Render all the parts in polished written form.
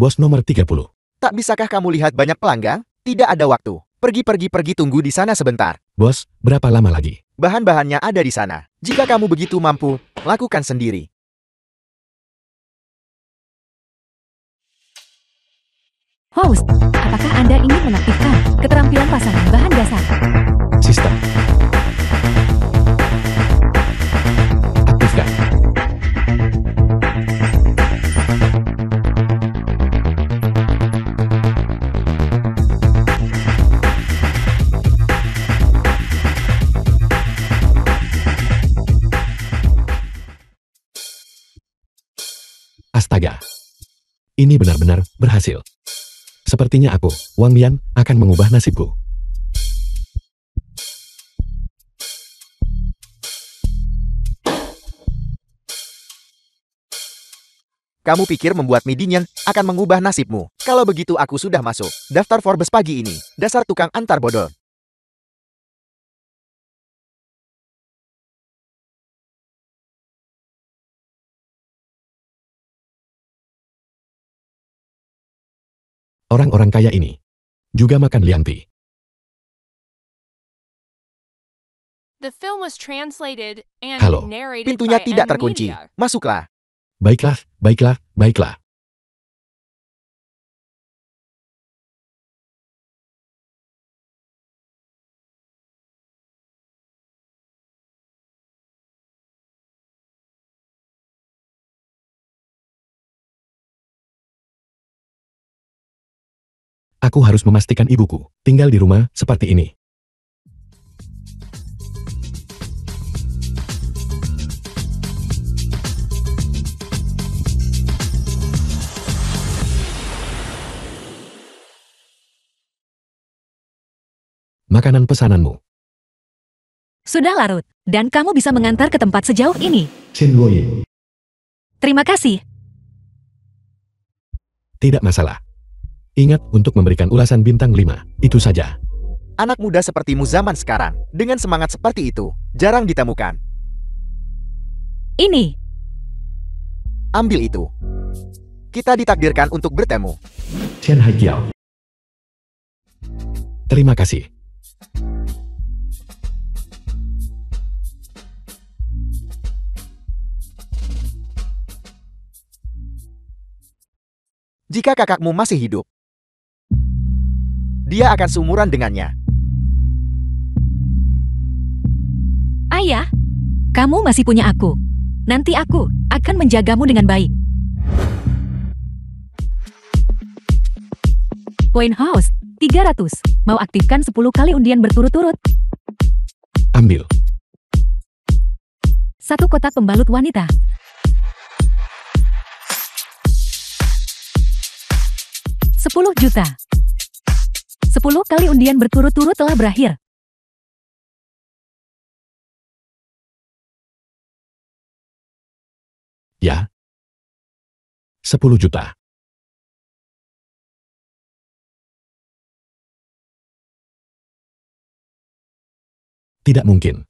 bos nomor 30. Tak bisakah kamu lihat banyak pelanggan? Tidak ada waktu. Pergi, tunggu di sana sebentar. Bos, berapa lama lagi? Bahan-bahannya ada di sana. Jika kamu begitu mampu, lakukan sendiri. Host, apakah Anda ingin mengaktifkan keterampilan pasangan bahan dasar? Sistem. Aktifkan. Astaga. Ini benar-benar berhasil. Sepertinya aku, Wang Yan, akan mengubah nasibku. Kamu pikir membuat mie akan mengubah nasibmu? Kalau begitu aku sudah masuk daftar Forbes pagi ini. Dasar tukang antar bodol. Orang-orang kaya ini juga makan lianti. Halo, pintunya tidak terkunci. Masuklah. Baiklah, baiklah, baiklah. Aku harus memastikan ibuku tinggal di rumah seperti ini. Makanan pesananmu. Sudah larut, dan kamu bisa mengantar ke tempat sejauh ini. Xin Luoyi. Terima kasih. Tidak masalah. Ingat untuk memberikan ulasan bintang 5, itu saja. Anak muda sepertimu zaman sekarang, dengan semangat seperti itu, jarang ditemukan. Ini. Ambil itu. Kita ditakdirkan untuk bertemu. Chen Haiqiao. Terima kasih. Jika kakakmu masih hidup, dia akan seumuran dengannya. Ayah, kamu masih punya aku. Nanti aku akan menjagamu dengan baik. Point House, 300. Mau aktifkan 10 kali undian berturut-turut. Ambil. 1 kotak pembalut wanita. 10 juta. 10 kali undian berturut-turut telah berakhir. Ya. 10 juta. Tidak mungkin.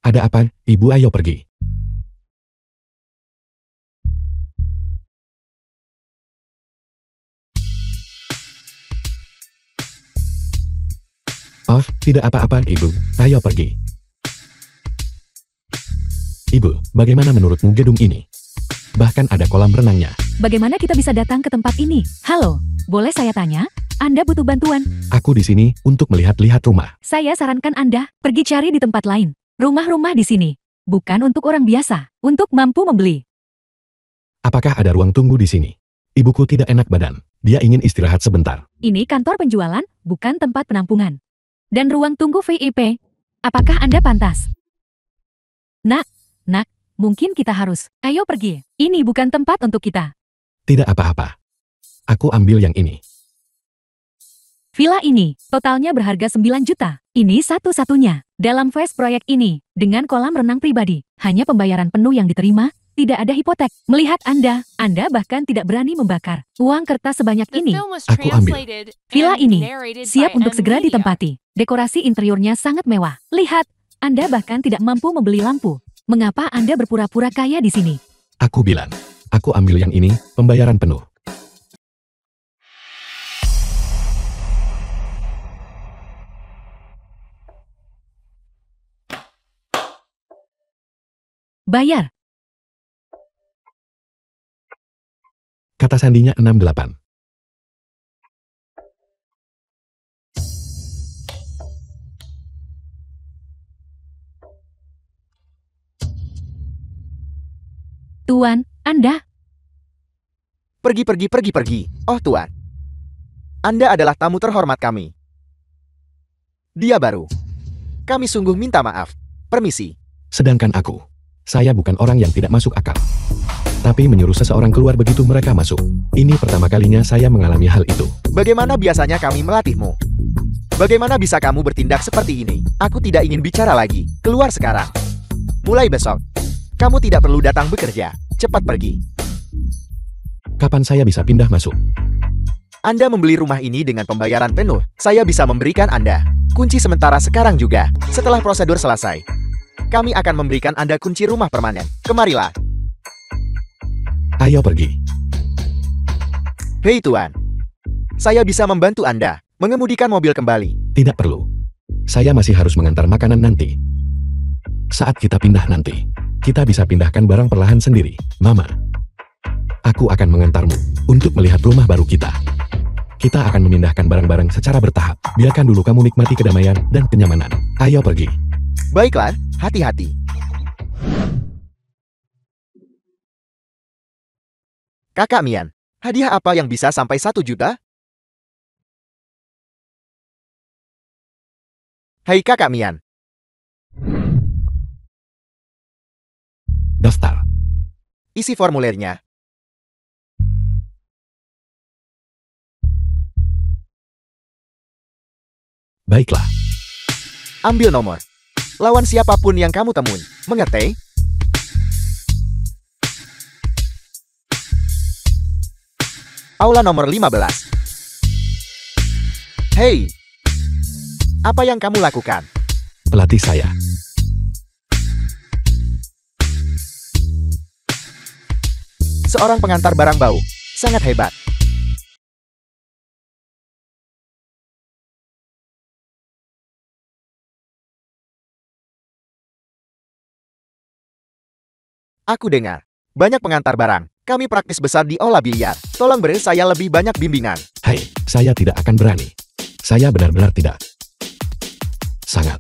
Ada apa, Ibu? Ayo pergi. Oh, tidak apa-apa, Ibu. Ayo pergi. Ibu, bagaimana menurutmu gedung ini? Bahkan ada kolam renangnya. Bagaimana kita bisa datang ke tempat ini? Halo, boleh saya tanya? Anda butuh bantuan? Aku di sini untuk melihat-lihat rumah. Saya sarankan Anda pergi cari di tempat lain. Rumah-rumah di sini bukan untuk orang biasa, untuk mampu membeli. Apakah ada ruang tunggu di sini? Ibuku tidak enak badan. Dia ingin istirahat sebentar. Ini kantor penjualan, bukan tempat penampungan. Dan ruang tunggu VIP. Apakah Anda pantas? Nak, mungkin kita harus. Ayo pergi. Ini bukan tempat untuk kita. Tidak apa-apa. Aku ambil yang ini. Villa ini, totalnya berharga 9 juta. Ini satu-satunya. Dalam phase proyek ini, dengan kolam renang pribadi, hanya pembayaran penuh yang diterima, tidak ada hipotek. Melihat Anda bahkan tidak berani membakar uang kertas sebanyak ini. Aku ambil. Villa ini siap untuk segera ditempati. Dekorasi interiornya sangat mewah. Lihat, Anda bahkan tidak mampu membeli lampu. Mengapa Anda berpura-pura kaya di sini? Aku bilang, aku ambil yang ini, pembayaran penuh. Bayar. Kata sandinya 68. Tuan, Anda. Pergi. Oh Tuan. Anda adalah tamu terhormat kami. Dia baru. Kami sungguh minta maaf. Permisi. Sedangkan aku, saya bukan orang yang tidak masuk akal. Tapi menyuruh seseorang keluar begitu mereka masuk. Ini pertama kalinya saya mengalami hal itu. Bagaimana biasanya kami melatihmu? Bagaimana bisa kamu bertindak seperti ini? Aku tidak ingin bicara lagi. Keluar sekarang. Mulai besok. Kamu tidak perlu datang bekerja. Cepat pergi. Kapan saya bisa pindah masuk? Anda membeli rumah ini dengan pembayaran penuh. Saya bisa memberikan Anda kunci sementara sekarang juga. Setelah prosedur selesai, kami akan memberikan Anda kunci rumah permanen. Kemarilah. Ayo pergi. Hei Tuan. Saya bisa membantu Anda mengemudikan mobil kembali. Tidak perlu. Saya masih harus mengantar makanan nanti. Saat kita pindah nanti, kita bisa pindahkan barang perlahan sendiri. Mama, aku akan mengantarmu untuk melihat rumah baru kita. Kita akan memindahkan barang-barang secara bertahap. Biarkan dulu kamu nikmati kedamaian dan kenyamanan. Ayo pergi. Baiklah, hati-hati. Kakak Mian, hadiah apa yang bisa sampai 1 juta? Hai Kakak Mian. Daftar. Isi formulirnya. Baiklah. Ambil nomor. Lawan siapapun yang kamu temui. Mengerti? Aula nomor 15. Hei. Apa yang kamu lakukan? Pelatih saya. Seorang pengantar barang bau. Sangat hebat. Aku dengar. Banyak pengantar barang. Kami praktis besar di olah biliar. Tolong beri saya lebih banyak bimbingan. Hai, saya tidak akan berani. Saya benar-benar tidak. Sangat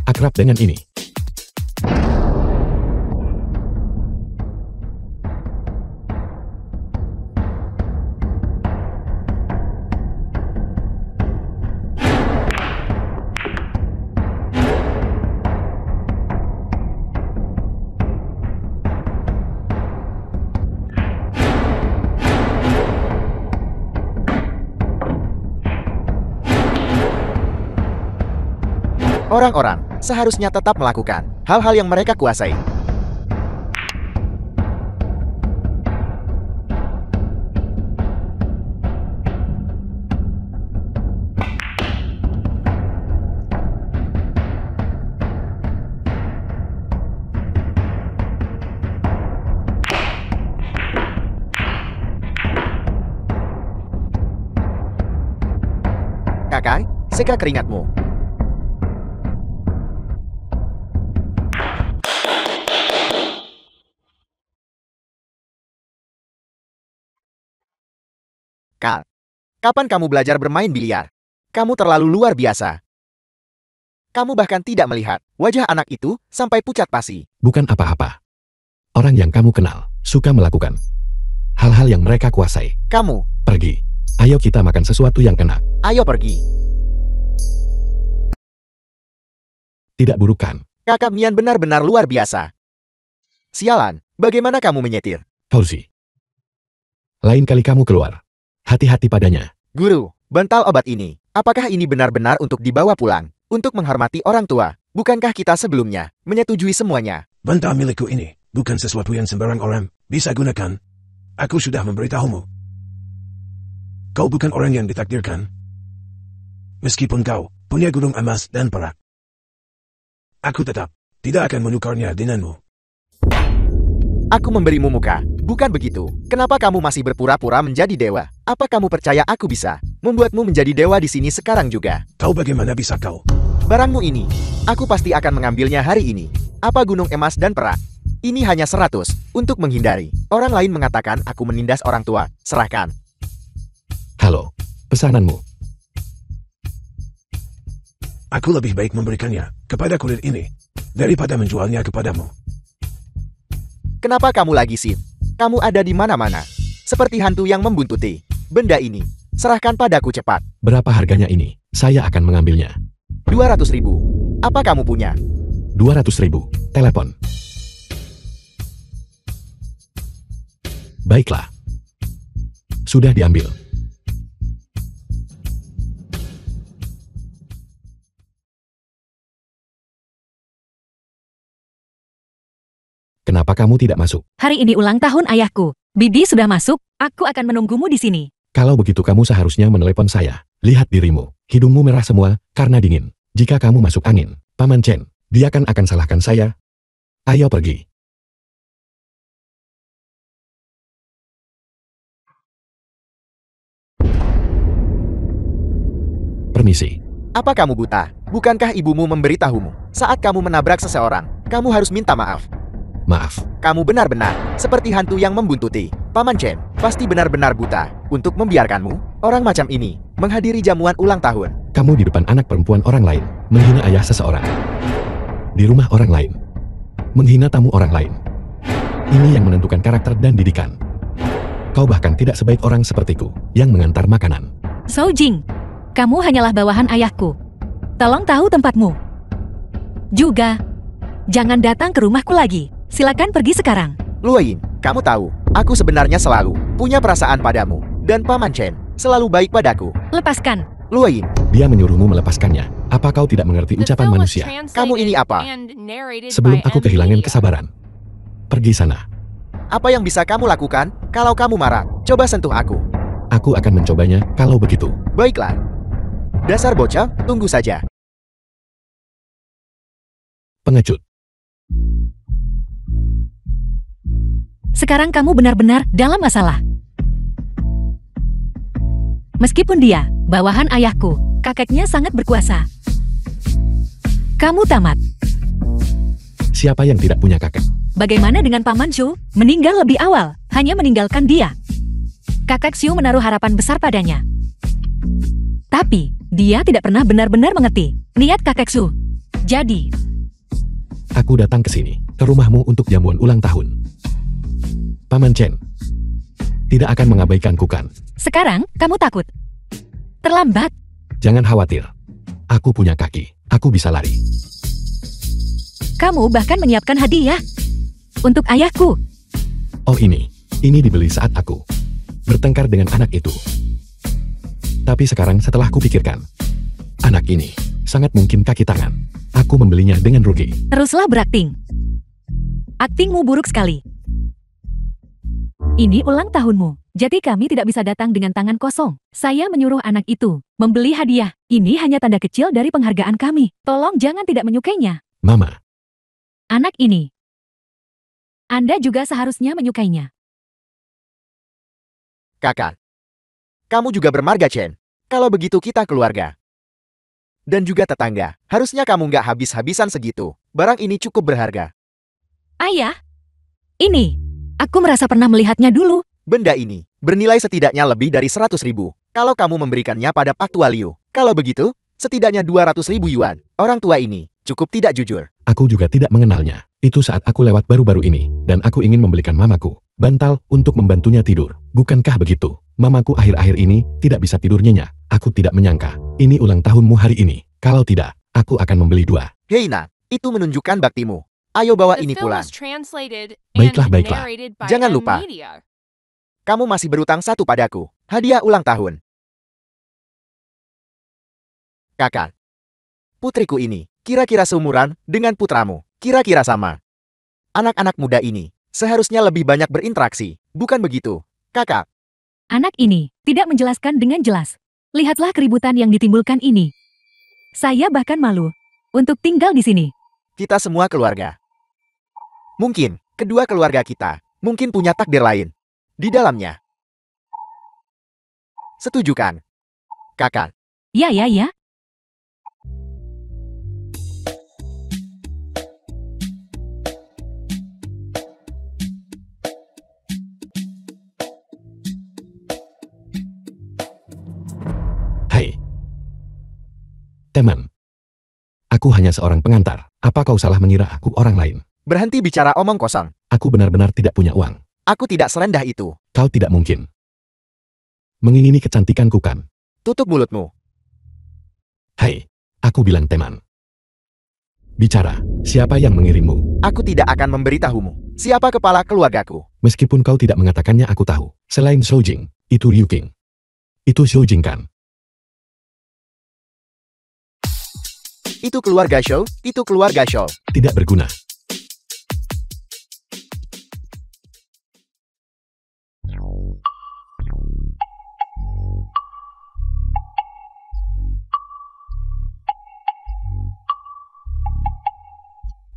akrab dengan ini. Orang-orang seharusnya tetap melakukan hal-hal yang mereka kuasai. Kakak, seka keringatmu. Kal, kapan kamu belajar bermain biliar? Kamu terlalu luar biasa. Kamu bahkan tidak melihat wajah anak itu sampai pucat pasi. Bukan apa-apa. Orang yang kamu kenal suka melakukan hal-hal yang mereka kuasai. Kamu, Pergi. Ayo kita makan sesuatu yang enak. ayo pergi. Tidak buruk kan? Kakak Mian benar-benar luar biasa. Sialan, bagaimana kamu menyetir? Fauzi. Lain kali kamu keluar. Hati-hati padanya. Guru, bantal obat ini. Apakah ini benar-benar untuk dibawa pulang? Untuk menghormati orang tua? Bukankah kita sebelumnya menyetujui semuanya? Bantal milikku ini bukan sesuatu yang sembarang orang bisa gunakan. Aku sudah memberitahumu. Kau bukan orang yang ditakdirkan. Meskipun kau punya gunung emas dan perak. Aku tetap tidak akan menukarnya denganmu. Aku memberimu muka, bukan begitu. Kenapa kamu masih berpura-pura menjadi dewa? Apa kamu percaya aku bisa membuatmu menjadi dewa di sini sekarang juga? Kau bagaimana bisa kau? Barangmu ini, aku pasti akan mengambilnya hari ini. Apa gunung emas dan perak? Ini hanya 100, untuk menghindari. Orang lain mengatakan aku menindas orang tua. Serahkan. Halo, pesananmu. Aku lebih baik memberikannya kepada kulit ini daripada menjualnya kepadamu. Kenapa kamu lagi, Sid? Kamu ada di mana-mana. Seperti hantu yang membuntuti. Benda ini, serahkan padaku cepat. Berapa harganya ini? Saya akan mengambilnya. 200.000. Apa kamu punya? 200.000. Telepon. Baiklah. Sudah diambil. Kenapa kamu tidak masuk? Hari ini ulang tahun ayahku. Bibi sudah masuk, aku akan menunggumu di sini. Kalau begitu kamu seharusnya menelepon saya. Lihat dirimu, hidungmu merah semua karena dingin. Jika kamu masuk angin, Paman Chen, dia akan salahkan saya. Ayo pergi. Permisi. Apa kamu buta? Bukankah ibumu memberitahumu? Saat kamu menabrak seseorang, kamu harus minta maaf. Maaf. Kamu benar-benar seperti hantu yang membuntuti. Paman Chen pasti benar-benar buta untuk membiarkanmu, orang macam ini, menghadiri jamuan ulang tahun. Kamu di depan anak perempuan orang lain, menghina ayah seseorang. Di rumah orang lain, menghina tamu orang lain. Ini yang menentukan karakter dan didikan. Kau bahkan tidak sebaik orang sepertiku, yang mengantar makanan. So Jing, kamu hanyalah bawahan ayahku. Tolong tahu tempatmu. Juga, jangan datang ke rumahku lagi. Silakan pergi sekarang. Luoyin, kamu tahu, aku sebenarnya selalu punya perasaan padamu. Dan Paman Chen selalu baik padaku. Lepaskan. Luoyin, Dia menyuruhmu melepaskannya. Apa kau tidak mengerti ucapan manusia? Kamu ini apa? Sebelum aku kehilangan kesabaran. Pergi sana. apa yang bisa kamu lakukan kalau kamu marah? Coba sentuh aku. Aku akan mencobanya kalau begitu. Baiklah. Dasar bocah, tunggu saja. Pengecut. Sekarang kamu benar-benar dalam masalah. Meskipun dia, bawahan ayahku, kakeknya sangat berkuasa. Kamu tamat. Siapa yang tidak punya kakek? Bagaimana dengan Paman Shu? Meninggal lebih awal, hanya meninggalkan dia. Kakek Shu menaruh harapan besar padanya. Tapi, dia tidak pernah benar-benar mengerti niat kakek Shu. Jadi, Aku datang ke sini, ke rumahmu untuk jamuan ulang tahun. Paman Chen tidak akan mengabaikanku kan? sekarang kamu takut. Terlambat. Jangan khawatir. Aku punya kaki, aku bisa lari. Kamu bahkan menyiapkan hadiah untuk ayahku. Oh ini dibeli saat aku bertengkar dengan anak itu. Tapi sekarang setelah kupikirkan, anak ini sangat mungkin kaki tangan. Aku membelinya dengan rugi. Teruslah berakting. Aktingmu buruk sekali. Ini ulang tahunmu, jadi kami tidak bisa datang dengan tangan kosong. Saya menyuruh anak itu membeli hadiah. Ini hanya tanda kecil dari penghargaan kami. Tolong jangan tidak menyukainya. Mama, Anak ini. Anda juga seharusnya menyukainya. Kakak. Kamu juga bermarga, Chen. Kalau begitu kita keluarga. Dan juga tetangga. Harusnya kamu nggak habis-habisan segitu. Barang ini cukup berharga. Ayah, ini. Aku merasa pernah melihatnya dulu. Benda ini bernilai setidaknya lebih dari 100.000. Kalau kamu memberikannya pada Pak Tua Liu. Kalau begitu, setidaknya 200.000 yuan. Orang tua ini cukup tidak jujur. aku juga tidak mengenalnya. Itu saat aku lewat baru-baru ini, dan aku ingin membelikan mamaku bantal untuk membantunya tidur. Bukankah begitu? Mamaku akhir-akhir ini tidak bisa tidur nyenyak. Aku tidak menyangka, ini ulang tahunmu hari ini. Kalau tidak, aku akan membeli 2. Hei nak, itu menunjukkan baktimu. Ayo bawa ini pulang. Baiklah, baiklah. Jangan lupa. Kamu masih berutang 1 padaku. Hadiah ulang tahun. Kakak. Putriku ini, kira-kira seumuran dengan putramu. Kira-kira sama. Anak-anak muda ini, seharusnya lebih banyak berinteraksi. Bukan begitu, kakak? Anak ini tidak menjelaskan dengan jelas. Lihatlah keributan yang ditimbulkan ini. Saya bahkan malu untuk tinggal di sini. Kita semua keluarga. Mungkin, kedua keluarga kita, mungkin punya takdir lain. Di dalamnya. Setuju kan? Kakak. Ya, ya, ya. Hai. Teman. Aku hanya seorang pengantar. Apa kau salah mengira aku orang lain? Berhenti bicara omong kosong. Aku benar-benar tidak punya uang. Aku tidak serendah itu. Kau tidak mungkin mengingini kecantikanku kan? Tutup mulutmu. Hai. Aku bilang teman. Bicara. Siapa yang mengirimmu? Aku tidak akan memberitahumu. Siapa kepala keluargaku? Meskipun kau tidak mengatakannya aku tahu. Selain Shoujing, itu Liu Qing. Itu Shoujing kan? Itu keluarga Shou, itu keluarga Shou. Tidak berguna.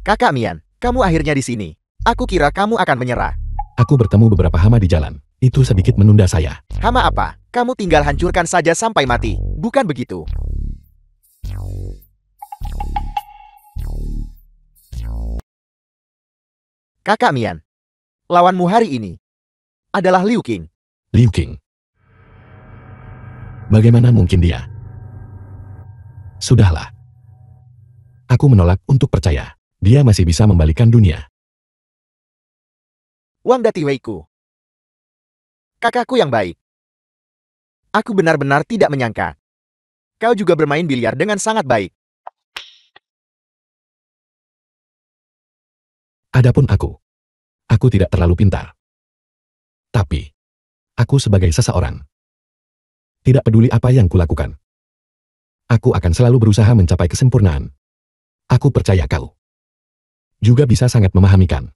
Kakak Mian, kamu akhirnya di sini. Aku kira kamu akan menyerah. Aku bertemu beberapa hama di jalan. Itu sedikit menunda saya. Hama apa? Kamu tinggal hancurkan saja sampai mati. Bukan begitu? Kakak Mian, lawanmu hari ini adalah Liu Qing. Liu Qing. Bagaimana mungkin dia? Sudahlah. Aku menolak untuk percaya. Dia masih bisa membalikan dunia. Wang Dati Weiku. Kakakku yang baik. Aku benar-benar tidak menyangka. Kau juga bermain biliar dengan sangat baik. Adapun aku tidak terlalu pintar. Tapi, aku sebagai seseorang, tidak peduli apa yang kulakukan. Aku akan selalu berusaha mencapai kesempurnaan. Aku percaya kau juga bisa sangat memahamikan.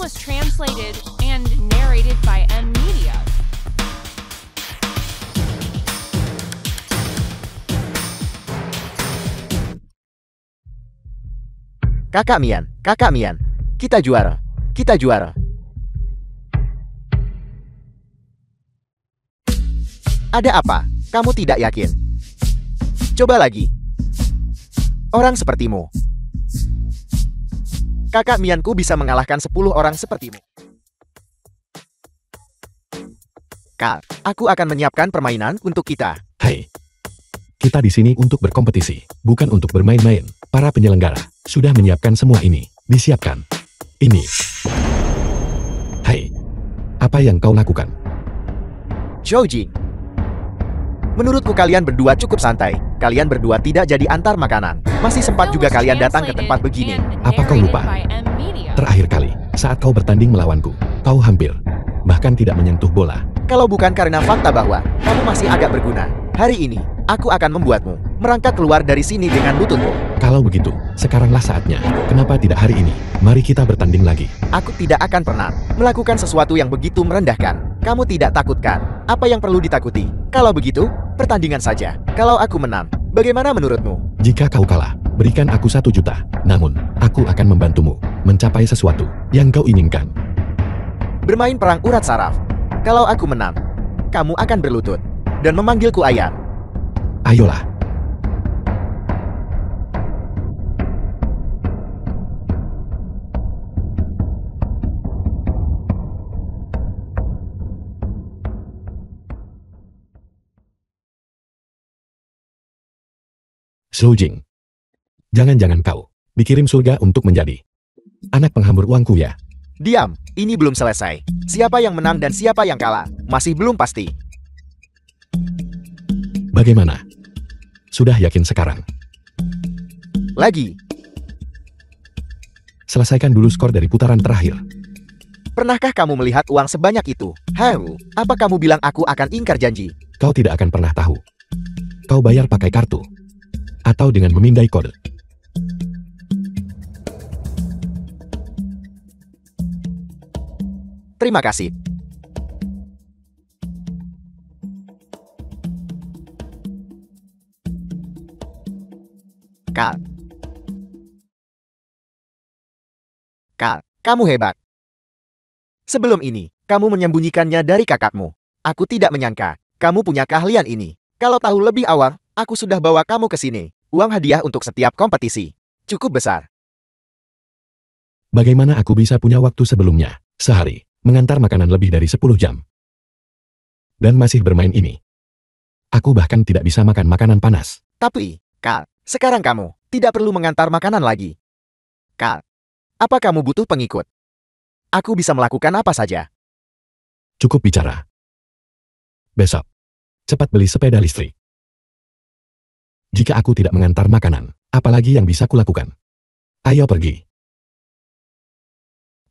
Was translated and narrated by M Media. Kakak Mian, kita juara, kita juara. Ada apa? Kamu tidak yakin? Coba lagi. Orang sepertimu. Kakak Mianku bisa mengalahkan 10 orang sepertimu. Kak, aku akan menyiapkan permainan untuk kita. Hai. Kita di sini untuk berkompetisi, bukan untuk bermain-main. Para penyelenggara sudah menyiapkan semua ini. Disiapkan. Ini. Hai. Apa yang kau lakukan? Shoujing. Menurutku kalian berdua cukup santai. Kalian berdua tidak jadi antar makanan. Masih sempat juga kalian datang ke tempat begini. Apa kau lupa? Terakhir kali, saat kau bertanding melawanku, kau hampir, bahkan tidak menyentuh bola. Kalau bukan karena fakta bahwa kamu masih agak berguna, hari ini, aku akan membuatmu merangkak keluar dari sini dengan lututmu. Kalau begitu, sekaranglah saatnya. Kenapa tidak hari ini? Mari kita bertanding lagi. Aku tidak akan pernah melakukan sesuatu yang begitu merendahkan. Kamu tidak takutkan? Apa yang perlu ditakuti? Kalau begitu, pertandingan saja. Kalau aku menang, bagaimana menurutmu? Jika kau kalah, berikan aku 1 juta. Namun, aku akan membantumu mencapai sesuatu yang kau inginkan. Bermain perang urat saraf. Kalau aku menang, kamu akan berlutut dan memanggilku ayah. Ayolah. Shoujing. Jangan-jangan kau dikirim surga untuk menjadi anak penghambur uangku ya? Diam, ini belum selesai. Siapa yang menang dan siapa yang kalah, masih belum pasti. Bagaimana? Sudah yakin sekarang? Lagi. Selesaikan dulu skor dari putaran terakhir. Pernahkah kamu melihat uang sebanyak itu? Haru, apa kamu bilang aku akan ingkar janji? Kau tidak akan pernah tahu. Kau bayar pakai kartu. Atau dengan memindai kode. Terima kasih. Kal, kamu hebat. Sebelum ini, kamu menyembunyikannya dari kakakmu. Aku tidak menyangka, kamu punya keahlian ini. Kalau tahu lebih awal, aku sudah bawa kamu ke sini. Uang hadiah untuk setiap kompetisi. Cukup besar. Bagaimana aku bisa punya waktu sebelumnya? Sehari, mengantar makanan lebih dari 10 jam. Dan masih bermain ini. Aku bahkan tidak bisa makan makanan panas. Tapi, Kal, sekarang kamu tidak perlu mengantar makanan lagi. Kal, apa kamu butuh pengikut? Aku bisa melakukan apa saja. Cukup bicara. Besok, cepat beli sepeda listrik. Jika aku tidak mengantar makanan, apalagi yang bisa kulakukan? Ayo pergi.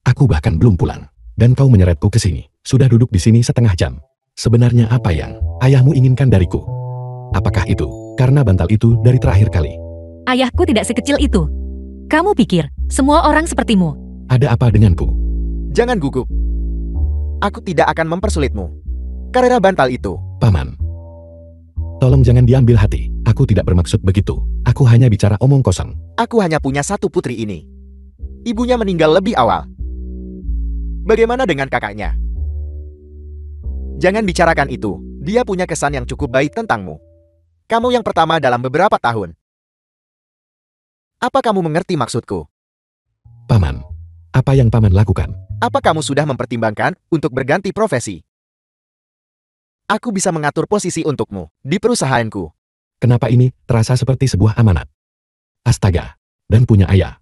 Aku bahkan belum pulang, dan kau menyeretku ke sini. Sudah duduk di sini setengah jam. Sebenarnya apa yang ayahmu inginkan dariku? Apakah itu karena bantal itu dari terakhir kali? Ayahku tidak sekecil itu. Kamu pikir, semua orang sepertimu. Ada apa denganku? Jangan gugup. Aku tidak akan mempersulitmu. Karena bantal itu. Paman. Tolong jangan diambil hati. Aku tidak bermaksud begitu. Aku hanya bicara omong kosong. Aku hanya punya satu putri ini. Ibunya meninggal lebih awal. Bagaimana dengan kakaknya? Jangan bicarakan itu. Dia punya kesan yang cukup baik tentangmu. Kamu yang pertama dalam beberapa tahun. Apa kamu mengerti maksudku? Paman, apa yang paman lakukan? Apa kamu sudah mempertimbangkan untuk berganti profesi? Aku bisa mengatur posisi untukmu di perusahaanku. Kenapa ini terasa seperti sebuah amanat? Astaga, dan punya ayah.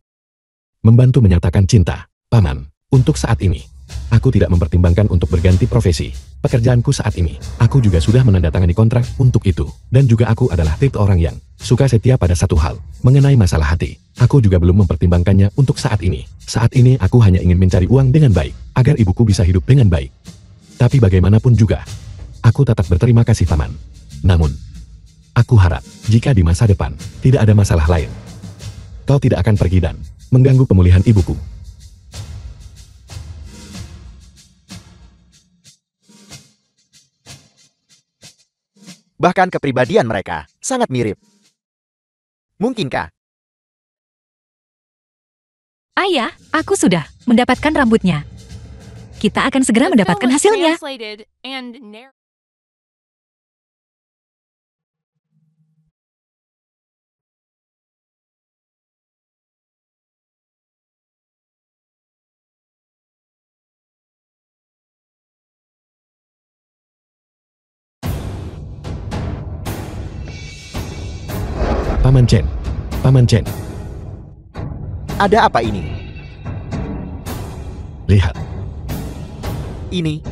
Membantu menyatakan cinta, paman, untuk saat ini. Aku tidak mempertimbangkan untuk berganti profesi. Pekerjaanku saat ini, aku juga sudah menandatangani kontrak untuk itu. Dan juga aku adalah tipe orang yang suka setia pada satu hal. Mengenai masalah hati, aku juga belum mempertimbangkannya untuk saat ini. Saat ini aku hanya ingin mencari uang dengan baik, agar ibuku bisa hidup dengan baik. Tapi bagaimanapun juga, aku tetap berterima kasih paman. Namun, aku harap, jika di masa depan, tidak ada masalah lain, kau tidak akan pergi dan mengganggu pemulihan ibuku. Bahkan kepribadian mereka sangat mirip. Mungkinkah? Ayah, aku sudah mendapatkan rambutnya. Kita akan segera The mendapatkan film is hasilnya. translated and narrated. Paman Chen. Paman Chen. Ada apa ini? Lihat, Ini?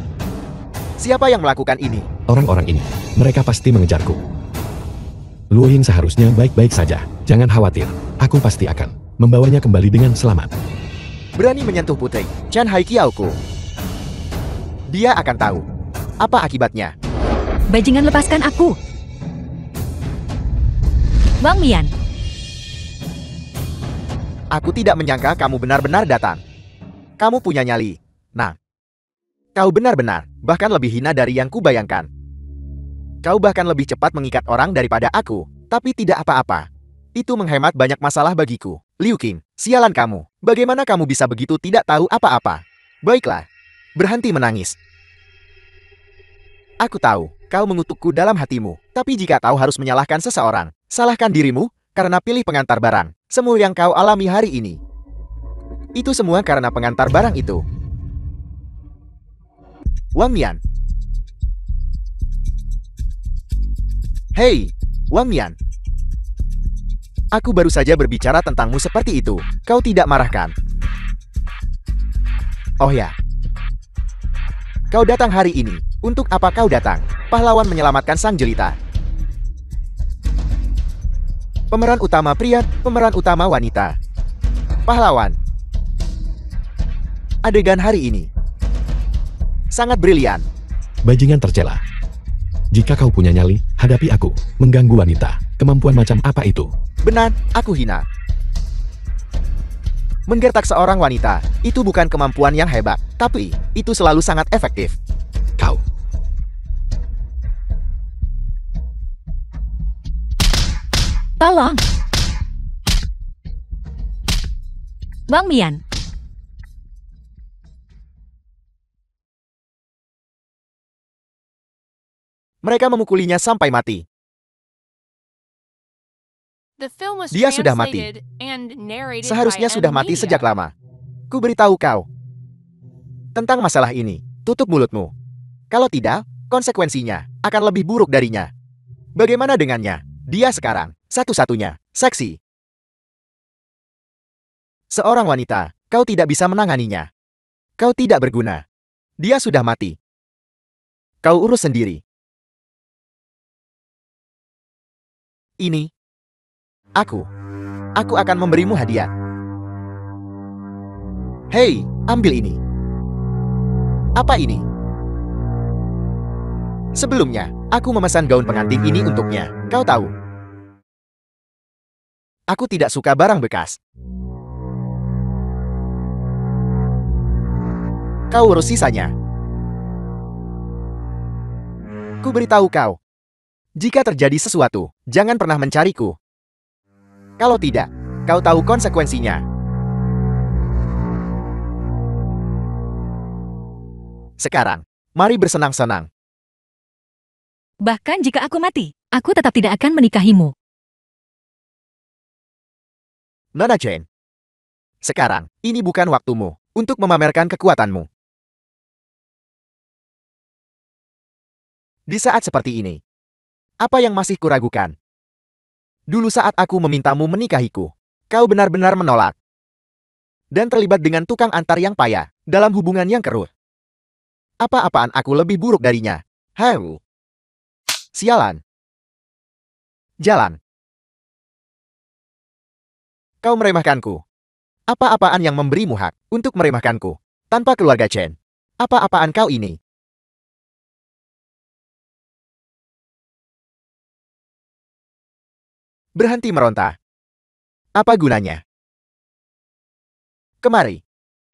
Siapa yang melakukan ini? orang-orang ini. Mereka pasti mengejarku. Luo Ying seharusnya baik-baik saja. Jangan khawatir. Aku pasti akan membawanya kembali dengan selamat. Berani menyentuh putri Chen Haiqiaoku. Dia akan tahu apa akibatnya. Bajingan, lepaskan aku. Wang Mian, Aku tidak menyangka kamu benar-benar datang. Kamu punya nyali. Nah, kau benar-benar bahkan lebih hina dari yang kubayangkan. Kau bahkan lebih cepat mengikat orang daripada aku, tapi tidak apa-apa. Itu menghemat banyak masalah bagiku. Liu Qing, sialan kamu. Bagaimana kamu bisa begitu tidak tahu apa-apa? Baiklah, berhenti menangis. Aku tahu, kau mengutukku dalam hatimu. Tapi jika kau harus menyalahkan seseorang, salahkan dirimu karena pilih pengantar barang. Semua yang kau alami hari ini. Itu semua karena pengantar barang itu. Wang Mian. Hei, Wang Mian. Aku baru saja berbicara tentangmu seperti itu. Kau tidak marah kan? Oh ya. Kau datang hari ini. Untuk apa kau datang? Pahlawan menyelamatkan sang jelita. Pemeran utama pria, pemeran utama wanita. Pahlawan. Adegan hari ini sangat brilian. Bajingan tercela. Jika kau punya nyali, hadapi aku. Mengganggu wanita. Kemampuan macam apa itu? Benar, aku hina. Menggertak seorang wanita, itu bukan kemampuan yang hebat, tapi itu selalu sangat efektif. Kau. Tolong. Bang Mian. Mereka memukulinya sampai mati. The film was Dia sudah mati. translated and narrated Seharusnya by sudah M mati Media. sejak lama. Ku beritahu kau tentang masalah ini. Tutup mulutmu. Kalau tidak, konsekuensinya akan lebih buruk darinya. Bagaimana dengannya? Dia sekarang satu-satunya seksi. Seorang wanita, kau tidak bisa menanganinya. Kau tidak berguna. Dia sudah mati. Kau urus sendiri. Ini. Aku akan memberimu hadiah. Hei, ambil ini. Apa ini? Sebelumnya, aku memesan gaun pengantin ini untuknya. Kau tahu. Aku tidak suka barang bekas. Kau urus sisanya. Ku beritahu kau. Jika terjadi sesuatu, jangan pernah mencariku. Kalau tidak, kau tahu konsekuensinya. Sekarang, mari bersenang-senang. Bahkan jika aku mati, aku tetap tidak akan menikahimu. Nona Jane. Sekarang, ini bukan waktumu untuk memamerkan kekuatanmu. Di saat seperti ini, apa yang masih kuragukan? Dulu saat aku memintamu menikahiku, kau benar-benar menolak. Dan terlibat dengan tukang antar yang payah, dalam hubungan yang keruh. Apa-apaan aku lebih buruk darinya? Heu. Sialan. Jalan. Kau meremehkanku. Apa-apaan yang memberimu hak untuk meremehkanku? Tanpa keluarga Chen. Apa-apaan kau ini? Berhenti meronta. Apa gunanya? Kemari.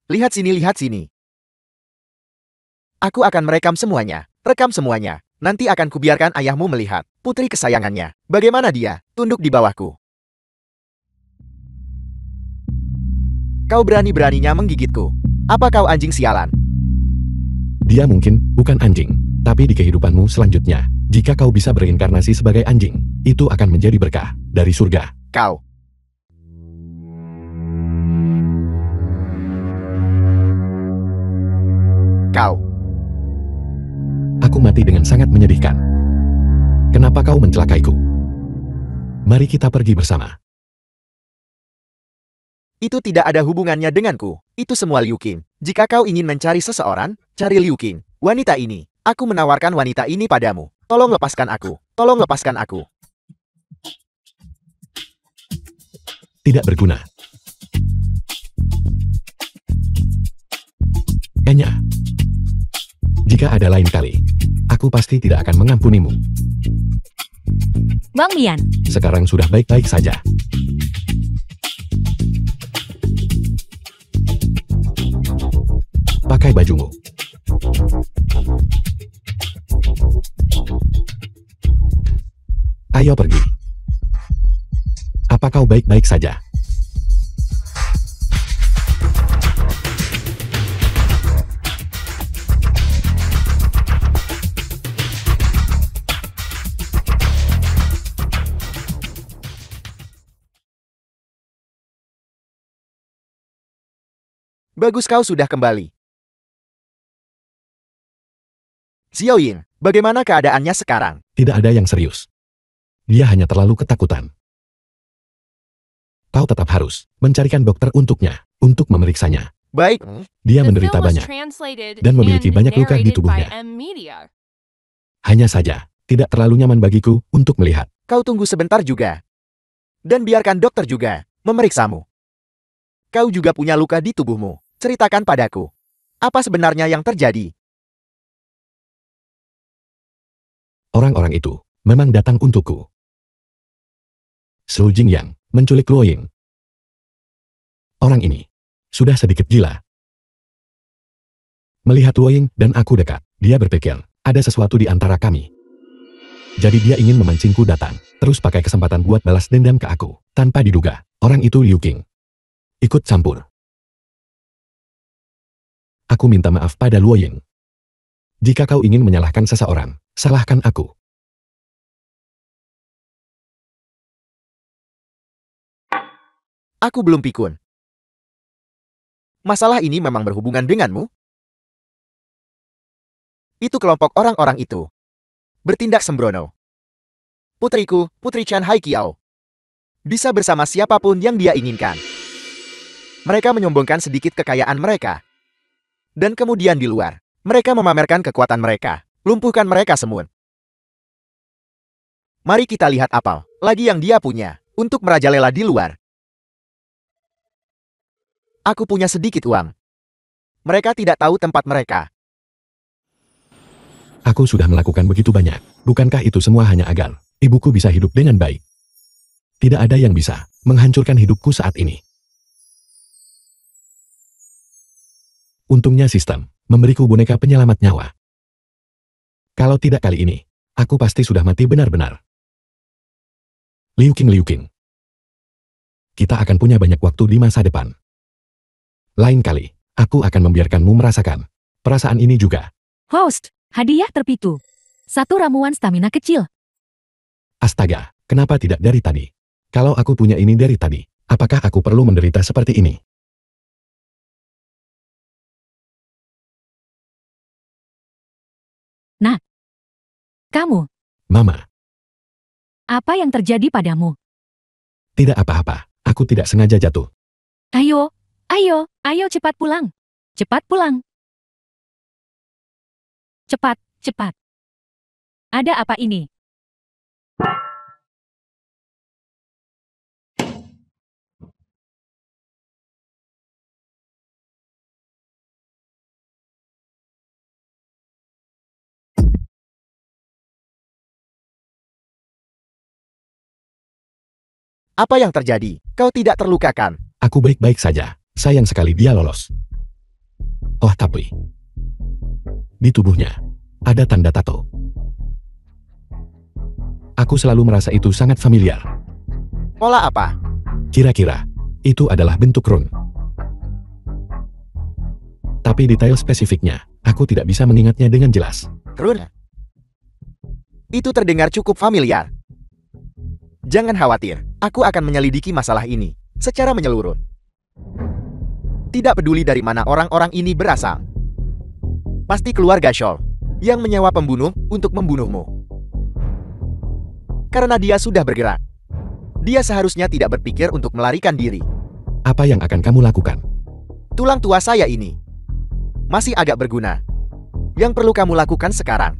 Lihat sini, lihat sini. Aku akan merekam semuanya. Rekam semuanya. Nanti akan kubiarkan ayahmu melihat putri kesayangannya. Bagaimana dia tunduk di bawahku. Kau berani-beraninya menggigitku. Apa kau anjing sialan? Dia mungkin bukan anjing, tapi di kehidupanmu selanjutnya, jika kau bisa berinkarnasi sebagai anjing, itu akan menjadi berkah dari surga. Kau. Kau. Aku mati dengan sangat menyedihkan. Kenapa kau mencelakaiku? Mari kita pergi bersama. Itu tidak ada hubungannya denganku. Itu semua Liu Qing. Jika kau ingin mencari seseorang, cari Liu Qing. Wanita ini. Aku menawarkan wanita ini padamu. Tolong lepaskan aku. Tolong lepaskan aku. Tidak berguna. Enya. Jika ada lain kali, aku pasti tidak akan mengampunimu. Bang Mian. Sekarang sudah baik-baik saja. Pakai bajumu. Ayo pergi. Apa kau baik-baik saja? Bagus kau sudah kembali. Xiaoyin, bagaimana keadaannya sekarang? Tidak ada yang serius. Dia hanya terlalu ketakutan. Kau tetap harus mencarikan dokter untuknya, untuk memeriksanya. Baik. Dia The menderita film was banyak, translated dan memiliki and banyak luka di narrated by tubuhnya. M Media. Hanya saja, tidak terlalu nyaman bagiku untuk melihat. Kau tunggu sebentar juga. Dan biarkan dokter juga memeriksamu. Kau juga punya luka di tubuhmu. Ceritakan padaku. Apa sebenarnya yang terjadi? Orang-orang itu memang datang untukku. Su Jingyang menculik Luo Ying. Orang ini sudah sedikit gila. Melihat Luo Ying dan aku dekat, dia berpikir ada sesuatu di antara kami. Jadi dia ingin memancingku datang, terus pakai kesempatan buat balas dendam ke aku. Tanpa diduga, orang itu Liu Qing ikut campur. Aku minta maaf pada Luo Ying. Jika kau ingin menyalahkan seseorang, salahkan aku. Aku belum pikun. Masalah ini memang berhubungan denganmu? Itu kelompok orang-orang itu bertindak sembrono. Putriku, Putri Chan Haiqiao, bisa bersama siapapun yang dia inginkan. Mereka menyombongkan sedikit kekayaan mereka. Dan kemudian di luar, mereka memamerkan kekuatan mereka, lumpuhkan mereka semua. Mari kita lihat apa lagi yang dia punya untuk merajalela di luar. Aku punya sedikit uang. Mereka tidak tahu tempat mereka. Aku sudah melakukan begitu banyak. Bukankah itu semua hanya agar ibuku bisa hidup dengan baik? Tidak ada yang bisa menghancurkan hidupku saat ini. Untungnya sistem memberiku boneka penyelamat nyawa. Kalau tidak kali ini, aku pasti sudah mati benar-benar. Liu Qing. Kita akan punya banyak waktu di masa depan. Lain kali, aku akan membiarkanmu merasakan perasaan ini juga. Host, hadiah terpitu. 1 ramuan stamina kecil. Astaga, kenapa tidak dari tadi? Kalau aku punya ini dari tadi, apakah aku perlu menderita seperti ini? Nah, kamu, Mama, apa yang terjadi padamu? tidak apa-apa. Aku tidak sengaja jatuh. Ayo cepat pulang. Cepat pulang. Cepat. Ada apa ini? Apa yang terjadi? Kau tidak terlukakan. Aku baik-baik saja. Sayang sekali dia lolos. Oh tapi, di tubuhnya ada tanda tato. Aku selalu merasa itu sangat familiar. Pola apa? Kira-kira, itu adalah bentuk rune. Tapi detail spesifiknya, aku tidak bisa mengingatnya dengan jelas. Rune. Itu terdengar cukup familiar. Jangan khawatir, aku akan menyelidiki masalah ini secara menyeluruh. Tidak peduli dari mana orang-orang ini berasal. Pasti keluarga Scholl yang menyewa pembunuh untuk membunuhmu. Karena dia sudah bergerak. Dia seharusnya tidak berpikir untuk melarikan diri. Apa yang akan kamu lakukan? Tulang tua saya ini masih agak berguna. Yang perlu kamu lakukan sekarang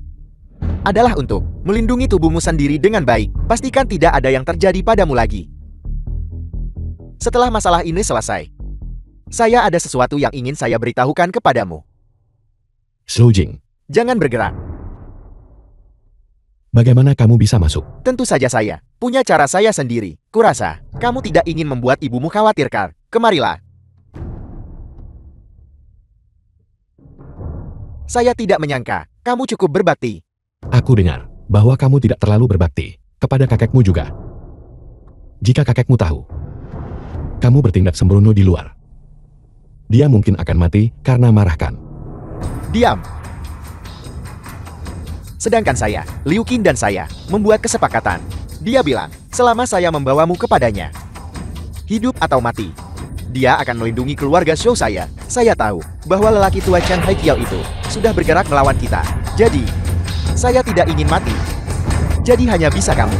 adalah untuk melindungi tubuhmu sendiri dengan baik. Pastikan tidak ada yang terjadi padamu lagi. Setelah masalah ini selesai, saya ada sesuatu yang ingin saya beritahukan kepadamu. Su Jing, Jangan bergerak. bagaimana kamu bisa masuk? Tentu saja saya punya cara saya sendiri. Kurasa kamu tidak ingin membuat ibumu khawatir, Kar. Kemarilah. Saya tidak menyangka kamu cukup berbakti. Aku dengar bahwa kamu tidak terlalu berbakti kepada kakekmu juga. Jika kakekmu tahu kamu bertindak sembrono di luar, dia mungkin akan mati karena marahkan. Diam. Sedangkan saya, Liu Qing dan saya, membuat kesepakatan. Dia bilang, selama saya membawamu kepadanya, hidup atau mati, dia akan melindungi keluarga Shou saya. Saya tahu bahwa lelaki tua Chan Haiqiao itu sudah bergerak melawan kita. Jadi, saya tidak ingin mati. Jadi hanya bisa kamu.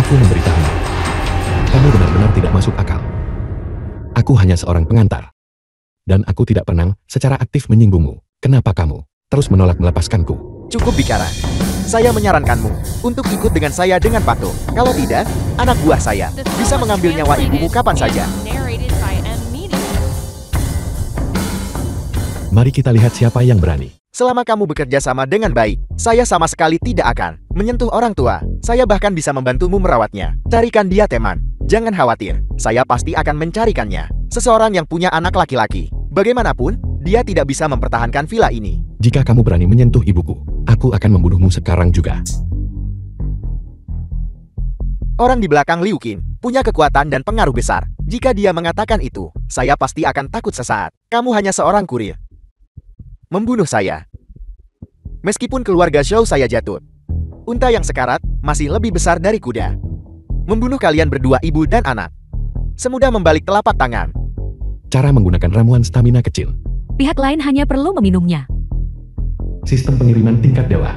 Aku memberitahu, kamu benar-benar tidak masuk akal. Aku hanya seorang pengantar. Dan aku tidak pernah secara aktif menyinggungmu. Kenapa kamu terus menolak melepaskanku? Cukup bicara. Saya menyarankanmu untuk ikut dengan saya dengan patuh. Kalau tidak, anak buah saya The bisa mengambil nyawa ibumu kapan saja. Narrated by M Media. Mari kita lihat siapa yang berani. Selama kamu bekerja sama dengan baik, saya sama sekali tidak akan menyentuh orang tua. Saya bahkan bisa membantumu merawatnya. Carikan dia teman. Jangan khawatir, saya pasti akan mencarikannya. Seseorang yang punya anak laki-laki. Bagaimanapun, dia tidak bisa mempertahankan villa ini. Jika kamu berani menyentuh ibuku, aku akan membunuhmu sekarang juga. Orang di belakang Liu Qin punya kekuatan dan pengaruh besar. Jika dia mengatakan itu, saya pasti akan takut sesaat. Kamu hanya seorang kurir. Membunuh saya. Meskipun keluarga Zhou saya jatuh, unta yang sekarat masih lebih besar dari kuda. Membunuh kalian berdua ibu dan anak. Semudah membalik telapak tangan. Cara menggunakan ramuan stamina kecil. Pihak lain hanya perlu meminumnya. Sistem pengiriman tingkat dewa.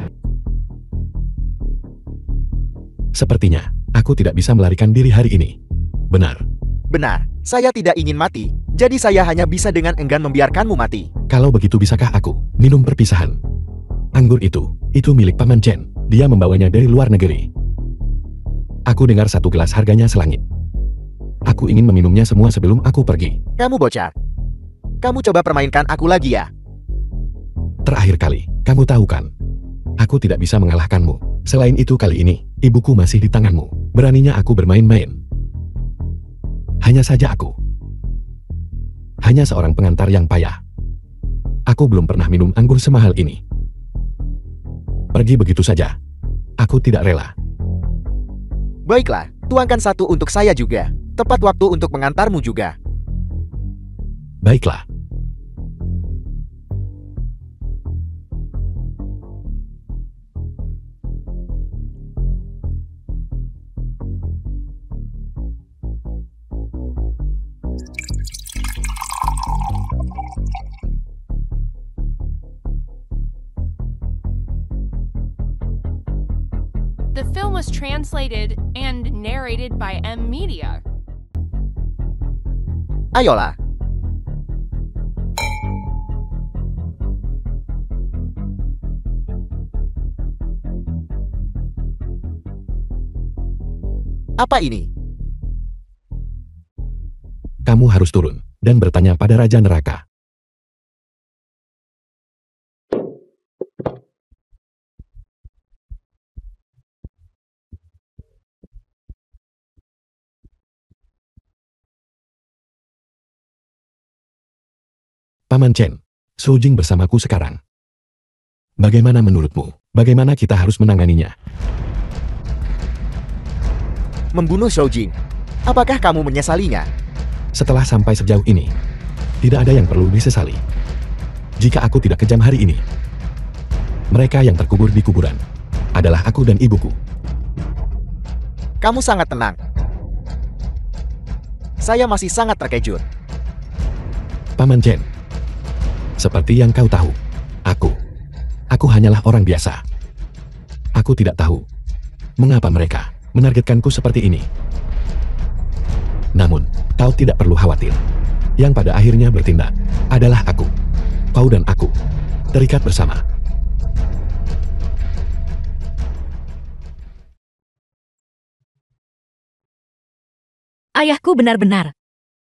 Sepertinya, aku tidak bisa melarikan diri hari ini. Benar. Benar, saya tidak ingin mati. Jadi saya hanya bisa dengan enggan membiarkanmu mati. Kalau begitu bisakah aku minum perpisahan? Anggur itu milik Paman Chen. Dia membawanya dari luar negeri. Aku dengar satu gelas harganya selangit. Aku ingin meminumnya semua sebelum aku pergi. Kamu bocah. Kamu coba permainkan aku lagi ya. Terakhir kali, kamu tahu kan? Aku tidak bisa mengalahkanmu. Selain itu kali ini, ibuku masih di tanganmu. Beraninya aku bermain-main. Hanya saja aku. Hanya seorang pengantar yang payah. Aku belum pernah minum anggur semahal ini. Pergi begitu saja. Aku tidak rela. Baiklah, tuangkan satu untuk saya juga. Tepat waktu untuk mengantarmu juga. Baiklah. The film was translated and narrated by M Media. Ayolah. Apa ini? Kamu harus turun dan bertanya pada Raja Neraka. Paman Chen, Su Jing bersamaku sekarang. Bagaimana menurutmu? Bagaimana kita harus menanganinya? Membunuh Zhou Jing. Apakah kamu menyesalinya? Setelah sampai sejauh ini, tidak ada yang perlu disesali. Jika aku tidak kejam hari ini, mereka yang terkubur di kuburan adalah aku dan ibuku. Kamu sangat tenang. Saya masih sangat terkejut. Paman Chen, seperti yang kau tahu, aku hanyalah orang biasa. Aku tidak tahu mengapa mereka menargetkanku seperti ini. Namun, kau tidak perlu khawatir. Yang pada akhirnya bertindak adalah aku. Kau dan aku terikat bersama. Ayahku benar-benar.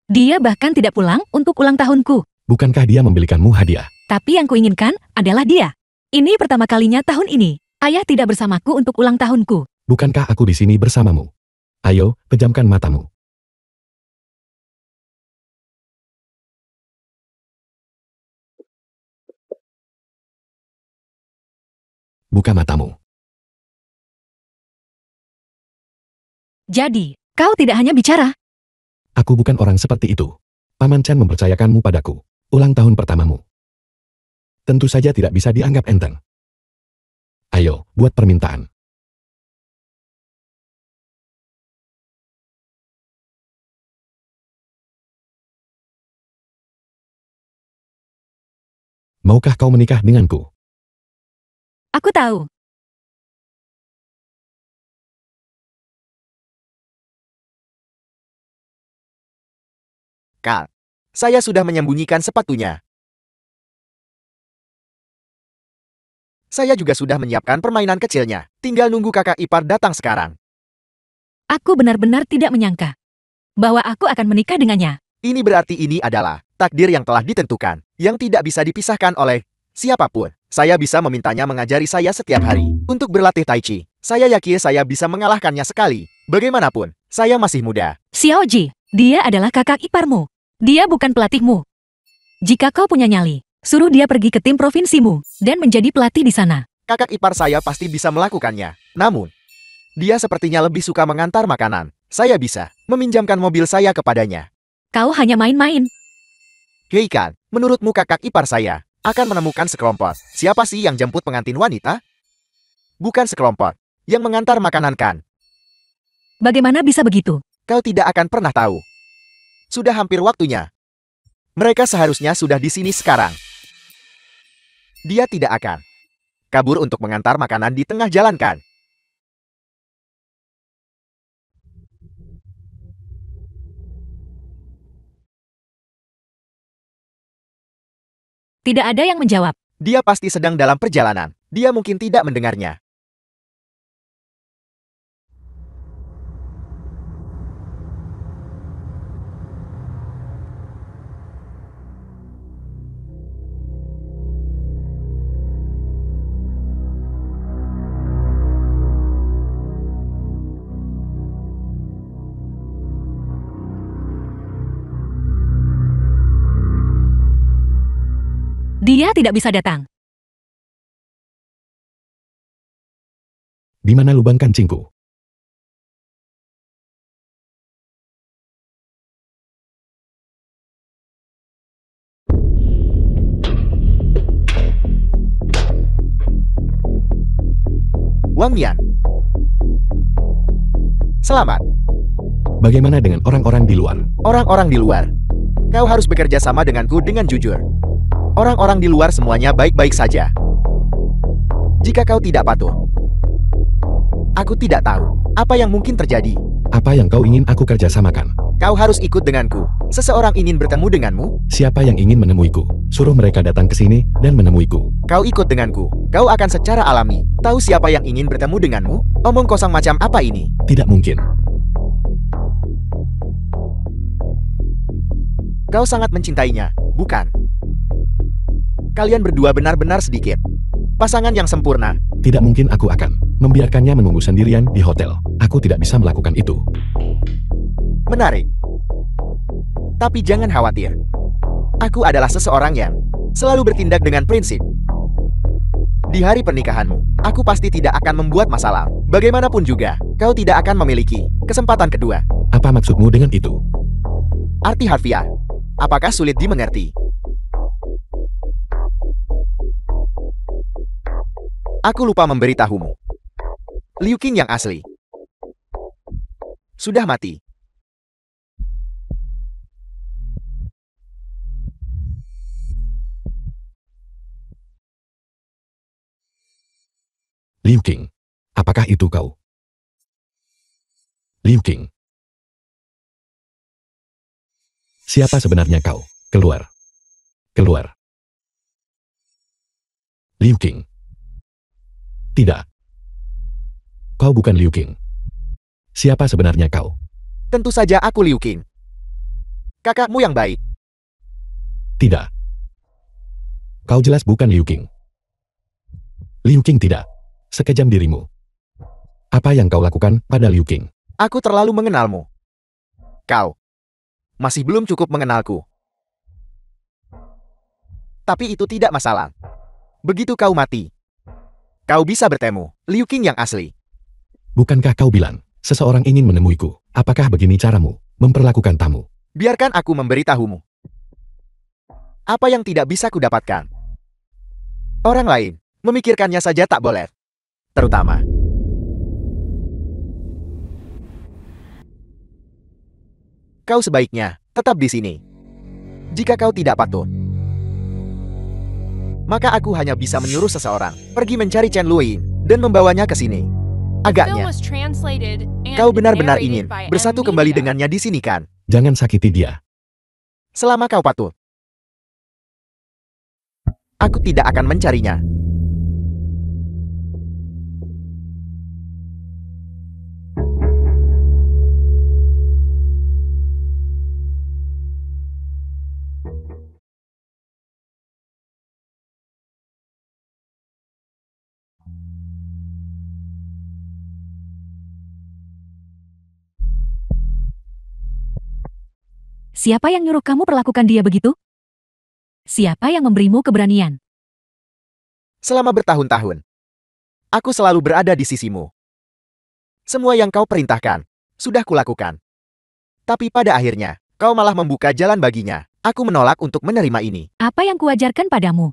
Dia bahkan tidak pulang untuk ulang tahunku. Bukankah dia membelikanmu hadiah? Tapi yang kuinginkan adalah dia. Ini pertama kalinya tahun ini. Ayah tidak bersamaku untuk ulang tahunku. Bukankah aku di sini bersamamu? Ayo, pejamkan matamu. Buka matamu. Jadi, kau tidak hanya bicara. Aku bukan orang seperti itu. Paman Chen mempercayakanmu padaku. Ulang tahun pertamamu. Tentu saja tidak bisa dianggap enteng. Ayo, buat permintaan. Maukah kau menikah denganku? Aku tahu. Kak, saya sudah menyembunyikan sepatunya. Saya juga sudah menyiapkan permainan kecilnya. Tinggal nunggu kakak ipar datang sekarang. Aku benar-benar tidak menyangka bahwa aku akan menikah dengannya. Ini berarti ini adalah takdir yang telah ditentukan, yang tidak bisa dipisahkan oleh siapapun. Saya bisa memintanya mengajari saya setiap hari untuk berlatih Tai Chi. Saya yakin saya bisa mengalahkannya sekali. Bagaimanapun, saya masih muda. Xiaoji, dia adalah kakak iparmu. Dia bukan pelatihmu. Jika kau punya nyali, suruh dia pergi ke tim provinsimu dan menjadi pelatih di sana. Kakak ipar saya pasti bisa melakukannya. Namun, dia sepertinya lebih suka mengantar makanan. Saya bisa meminjamkan mobil saya kepadanya. Kau hanya main-main. Hei Kan, menurutmu kakak ipar saya akan menemukan sekelompok? Siapa sih yang jemput pengantin wanita? Bukan sekelompok yang mengantar makanan kan? Bagaimana bisa begitu? Kau tidak akan pernah tahu. Sudah hampir waktunya. Mereka seharusnya sudah di sini sekarang. Dia tidak akan kabur untuk mengantar makanan di tengah jalan kan? Tidak ada yang menjawab. Dia pasti sedang dalam perjalanan. Dia mungkin tidak mendengarnya. Dia tidak bisa datang. Di mana lubang kancingku? Wang Yan. Selamat. Bagaimana dengan orang-orang di luar? Orang-orang di luar. Kau harus bekerja sama denganku dengan jujur. Orang-orang di luar semuanya baik-baik saja. Jika kau tidak patuh, aku tidak tahu apa yang mungkin terjadi. Apa yang kau ingin aku kerjasamakan? Kau harus ikut denganku. Seseorang ingin bertemu denganmu. Siapa yang ingin menemuiku? Suruh mereka datang ke sini dan menemuiku. Kau ikut denganku. Kau akan secara alami tahu siapa yang ingin bertemu denganmu. Omong kosong macam apa ini? Tidak mungkin. Kau sangat mencintainya, bukan? Kalian berdua benar-benar sedikit pasangan yang sempurna. Tidak mungkin aku akan membiarkannya menunggu sendirian di hotel. Aku tidak bisa melakukan itu. Menarik. Tapi jangan khawatir. Aku adalah seseorang yang selalu bertindak dengan prinsip. Di hari pernikahanmu, aku pasti tidak akan membuat masalah. Bagaimanapun juga, kau tidak akan memiliki kesempatan kedua. Apa maksudmu dengan itu? Arti harfiah. Apakah sulit dimengerti? Aku lupa memberitahumu. Liu Qing yang asli sudah mati. Liu Qing. Apakah itu kau? Liu Qing. Siapa sebenarnya kau? Keluar. Keluar. Liu Qing. Tidak. Kau bukan Liu Qing. Siapa sebenarnya kau? Tentu saja aku Liu Qing. Kakakmu yang baik. Tidak. Kau jelas bukan Liu Qing. Liu Qing tidak. Sekejam dirimu. Apa yang kau lakukan pada Liu Qing? Aku terlalu mengenalmu. Kau masih belum cukup mengenalku. Tapi itu tidak masalah. Begitu kau mati, kau bisa bertemu Liu Qing yang asli. Bukankah kau bilang, seseorang ingin menemuiku? Apakah begini caramu memperlakukan tamu? Biarkan aku memberitahumu. Apa yang tidak bisa kudapatkan? Orang lain memikirkannya saja tak boleh. Terutama kau sebaiknya tetap di sini. Jika kau tidak patuh, maka aku hanya bisa menyuruh seseorang pergi mencari Chen Luoyin dan membawanya ke sini. Film Agaknya, was translated and kau benar-benar narrated ingin by bersatu M kembali Media. dengannya di sini kan? Jangan sakiti dia. Selama kau patuh, aku tidak akan mencarinya. Siapa yang nyuruh kamu perlakukan dia begitu? Siapa yang memberimu keberanian? Selama bertahun-tahun, aku selalu berada di sisimu. Semua yang kau perintahkan, sudah kulakukan. Tapi pada akhirnya, kau malah membuka jalan baginya. Aku menolak untuk menerima ini. Apa yang kuajarkan padamu?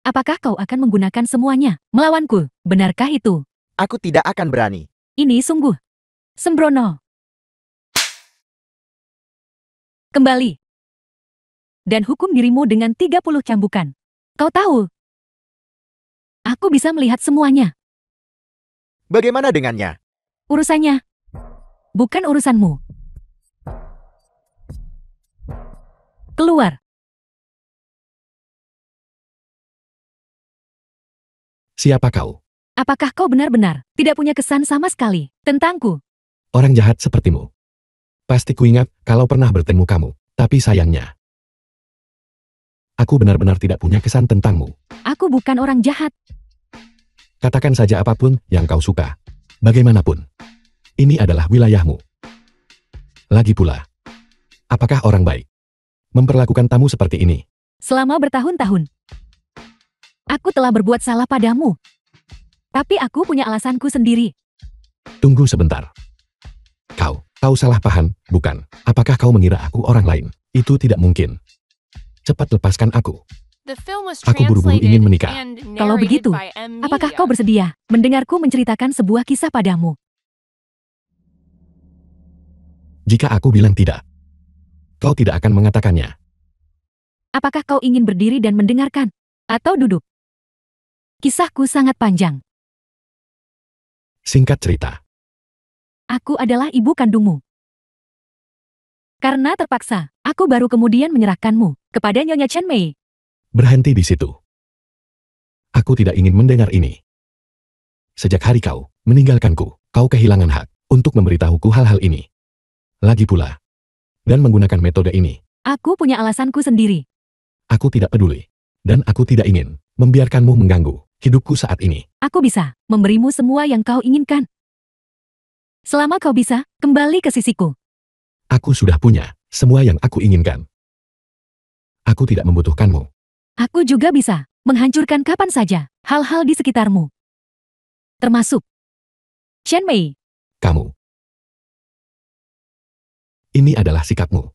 Apakah kau akan menggunakan semuanya melawanku? Benarkah itu? Aku tidak akan berani. Ini sungguh sembrono. Kembali. Dan hukum dirimu dengan 30 cambukan. Kau tahu, aku bisa melihat semuanya. Bagaimana dengannya? Urusannya bukan urusanmu. Keluar. Siapa kau? Apakah kau benar-benar tidak punya kesan sama sekali tentangku? Orang jahat sepertimu. Pasti kuingat kalau pernah bertemu kamu. Tapi sayangnya, aku benar-benar tidak punya kesan tentangmu. Aku bukan orang jahat. Katakan saja apapun yang kau suka. Bagaimanapun. Ini adalah wilayahmu. Lagi pula, apakah orang baik memperlakukan tamu seperti ini? Selama bertahun-tahun, aku telah berbuat salah padamu. Tapi aku punya alasanku sendiri. Tunggu sebentar. Kau salah paham, bukan? Apakah kau mengira aku orang lain? Itu tidak mungkin. Cepat lepaskan aku. The film was Aku buru-buru translated ingin menikah. and Kalau narrated begitu, by M. apakah Media. kau bersedia mendengarku menceritakan sebuah kisah padamu? Jika aku bilang tidak, kau tidak akan mengatakannya. Apakah kau ingin berdiri dan mendengarkan? Atau duduk? Kisahku sangat panjang. Singkat cerita, Aku adalah ibu kandungmu. Karena terpaksa, aku baru kemudian menyerahkanmu kepada Nyonya Chen Mei. berhenti di situ. Aku tidak ingin mendengar ini. Sejak hari kau meninggalkanku, kau kehilangan hak untuk memberitahuku hal-hal ini. Lagi pula, dan menggunakan metode ini, Aku punya alasanku sendiri. aku tidak peduli. Dan aku tidak ingin membiarkanmu mengganggu hidupku saat ini. Aku bisa memberimu semua yang kau inginkan. Selama kau bisa kembali ke sisiku. Aku sudah punya semua yang aku inginkan. Aku tidak membutuhkanmu. Aku juga bisa menghancurkan kapan saja hal-hal di sekitarmu. Termasuk Chen Mei. Kamu. Ini adalah sikapmu.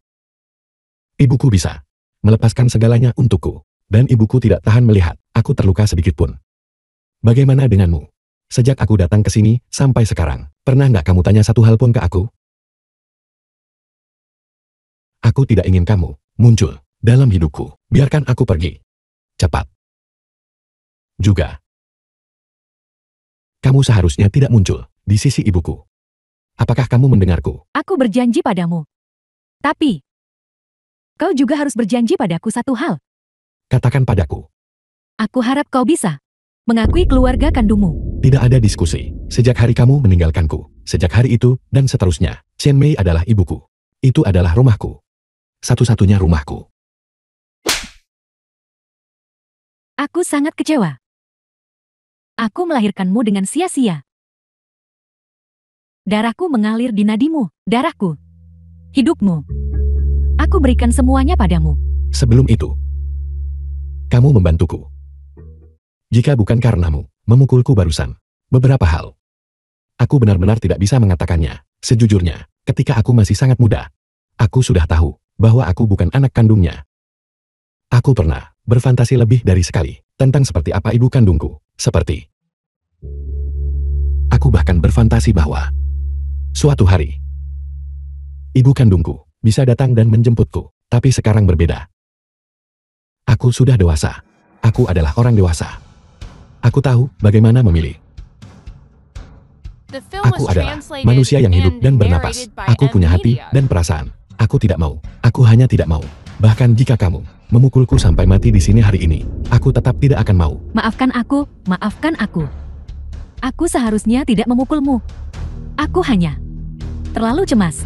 Ibuku bisa melepaskan segalanya untukku. Dan ibuku tidak tahan melihat aku terluka sedikit pun. Bagaimana denganmu? Sejak aku datang ke sini sampai sekarang, pernah nggak kamu tanya satu hal pun ke aku? Aku tidak ingin kamu muncul dalam hidupku. Biarkan aku pergi. Cepat. Juga, kamu seharusnya tidak muncul di sisi ibuku. Apakah kamu mendengarku? Aku berjanji padamu. Tapi, kau juga harus berjanji padaku satu hal. Katakan padaku. Aku harap kau bisa mengakui keluarga kandungmu. Tidak ada diskusi. Sejak hari kamu meninggalkanku, sejak hari itu, dan seterusnya, Chen Mei adalah ibuku. Itu adalah rumahku. Satu-satunya rumahku. Aku sangat kecewa. Aku melahirkanmu dengan sia-sia. Darahku mengalir di nadimu, darahku. Hidupmu. Aku berikan semuanya padamu. Sebelum itu, kamu membantuku. Jika bukan karenamu, memukulku barusan. Beberapa hal. Aku benar-benar tidak bisa mengatakannya. Sejujurnya, ketika aku masih sangat muda, aku sudah tahu bahwa aku bukan anak kandungnya. Aku pernah berfantasi lebih dari sekali tentang seperti apa ibu kandungku. Seperti, aku bahkan berfantasi bahwa suatu hari, ibu kandungku bisa datang dan menjemputku. Tapi sekarang berbeda. Aku sudah dewasa. Aku adalah orang dewasa. Aku tahu bagaimana memilih. The film Aku was adalah translated manusia yang hidup and dan bernapas. narrated by Aku M. punya hati Media. dan perasaan. Aku tidak mau. Aku hanya tidak mau. Bahkan jika kamu memukulku sampai mati di sini hari ini, aku tetap tidak akan mau. Maafkan aku, maafkan aku. Aku seharusnya tidak memukulmu. Aku hanya terlalu cemas.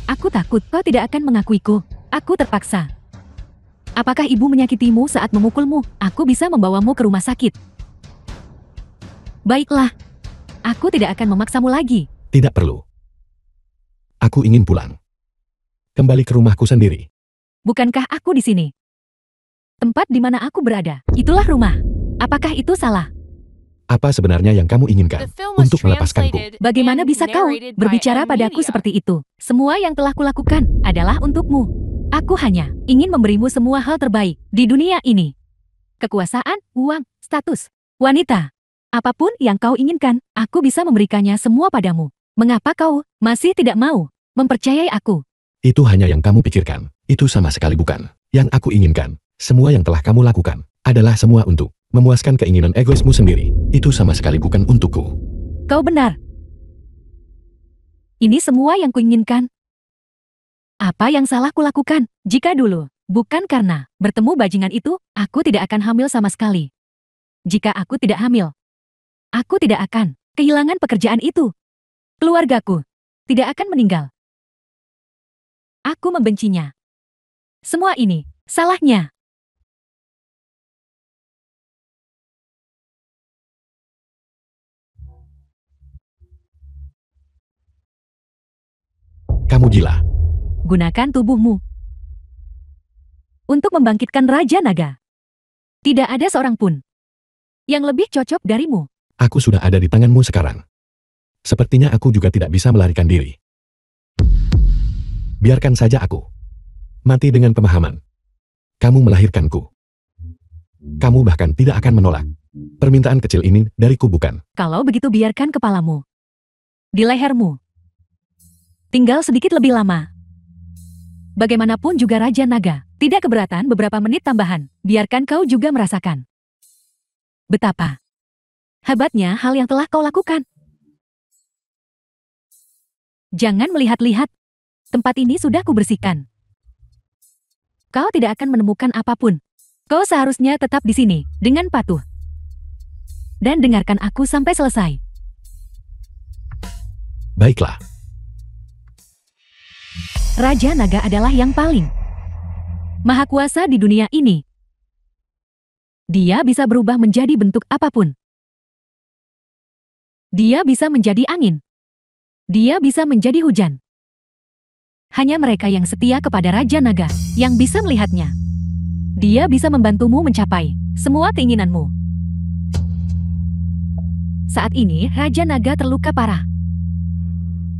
Aku takut kau tidak akan mengakuiku. Aku terpaksa. Apakah ibu menyakitimu saat memukulmu? Aku bisa membawamu ke rumah sakit. Baiklah. Aku tidak akan memaksamu lagi. Tidak perlu. Aku ingin pulang. Kembali ke rumahku sendiri. Bukankah aku di sini? Tempat di mana aku berada, itulah rumah. Apakah itu salah? Apa sebenarnya yang kamu The inginkan film was untuk melepaskanku? translated Bagaimana and bisa kau narrated by berbicara M padaku Media. seperti itu? Semua yang telah kulakukan adalah untukmu. Aku hanya ingin memberimu semua hal terbaik di dunia ini. Kekuasaan, uang, status, wanita. Apapun yang kau inginkan, aku bisa memberikannya semua padamu. Mengapa kau masih tidak mau mempercayai aku? Itu hanya yang kamu pikirkan. Itu sama sekali bukan yang aku inginkan. Semua yang telah kamu lakukan adalah semua untuk memuaskan keinginan egoismu sendiri. Itu sama sekali bukan untukku. Kau benar. Ini semua yang kuinginkan. Apa yang salah kulakukan? Jika dulu, bukan karena bertemu bajingan itu, aku tidak akan hamil sama sekali. Jika aku tidak hamil, aku tidak akan kehilangan pekerjaan itu. Keluargaku tidak akan meninggal. Aku membencinya. Semua ini salahnya. Kamu gila. Gunakan tubuhmu untuk membangkitkan Raja Naga. Tidak ada seorang pun yang lebih cocok darimu. Aku sudah ada di tanganmu sekarang. Sepertinya aku juga tidak bisa melarikan diri. Biarkan saja aku mati dengan pemahaman. Kamu melahirkanku. Kamu bahkan tidak akan menolak permintaan kecil ini dariku, bukan? Kalau begitu biarkan kepalamu di lehermu. Tinggal sedikit lebih lama. Bagaimanapun juga Raja Naga tidak keberatan beberapa menit tambahan. Biarkan kau juga merasakan betapa hebatnya hal yang telah kau lakukan. Jangan melihat-lihat. Tempat ini sudah kubersihkan. Kau tidak akan menemukan apapun. Kau seharusnya tetap di sini dengan patuh. Dan dengarkan aku sampai selesai. Baiklah. Raja Naga adalah yang paling maha kuasa di dunia ini. Dia bisa berubah menjadi bentuk apapun. Dia bisa menjadi angin. Dia bisa menjadi hujan. Hanya mereka yang setia kepada Raja Naga yang bisa melihatnya. Dia bisa membantumu mencapai semua keinginanmu. Saat ini Raja Naga terluka parah.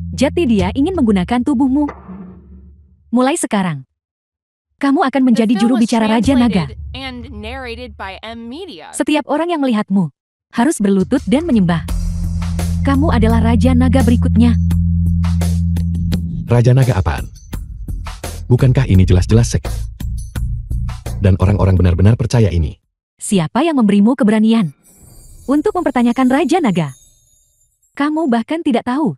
Jadi dia ingin menggunakan tubuhmu. Mulai sekarang, kamu akan menjadi The film juru was bicara Raja Naga. translated and narrated by M Media. Setiap orang yang melihatmu harus berlutut dan menyembah. Kamu adalah Raja Naga berikutnya. Raja Naga apaan? Bukankah ini jelas-jelas sek? Dan orang-orang benar-benar percaya ini. Siapa yang memberimu keberanian untuk mempertanyakan Raja Naga? Kamu bahkan tidak tahu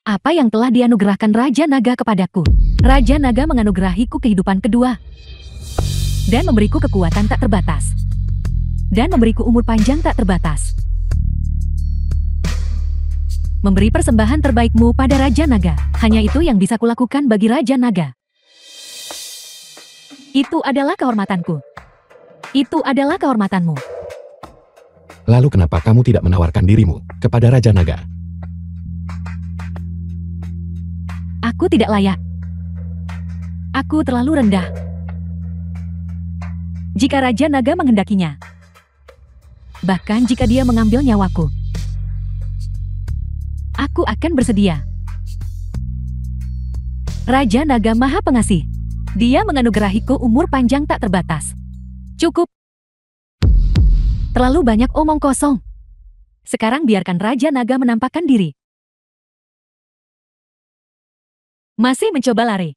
apa yang telah dianugerahkan Raja Naga kepadaku. Raja Naga menganugerahiku kehidupan kedua dan memberiku kekuatan tak terbatas dan memberiku umur panjang tak terbatas. Memberi persembahan terbaikmu pada Raja Naga. Hanya itu yang bisa kulakukan bagi Raja Naga. Itu adalah kehormatanku. Itu adalah kehormatanmu. Lalu kenapa kamu tidak menawarkan dirimu kepada Raja Naga? Aku tidak layak. Aku terlalu rendah. Jika Raja Naga menghendakinya, bahkan jika dia mengambil nyawaku, aku akan bersedia. Raja Naga Maha Pengasih. Dia menganugerahiku umur panjang tak terbatas. Cukup. Terlalu banyak omong kosong. Sekarang biarkan Raja Naga menampakkan diri. Masih mencoba lari.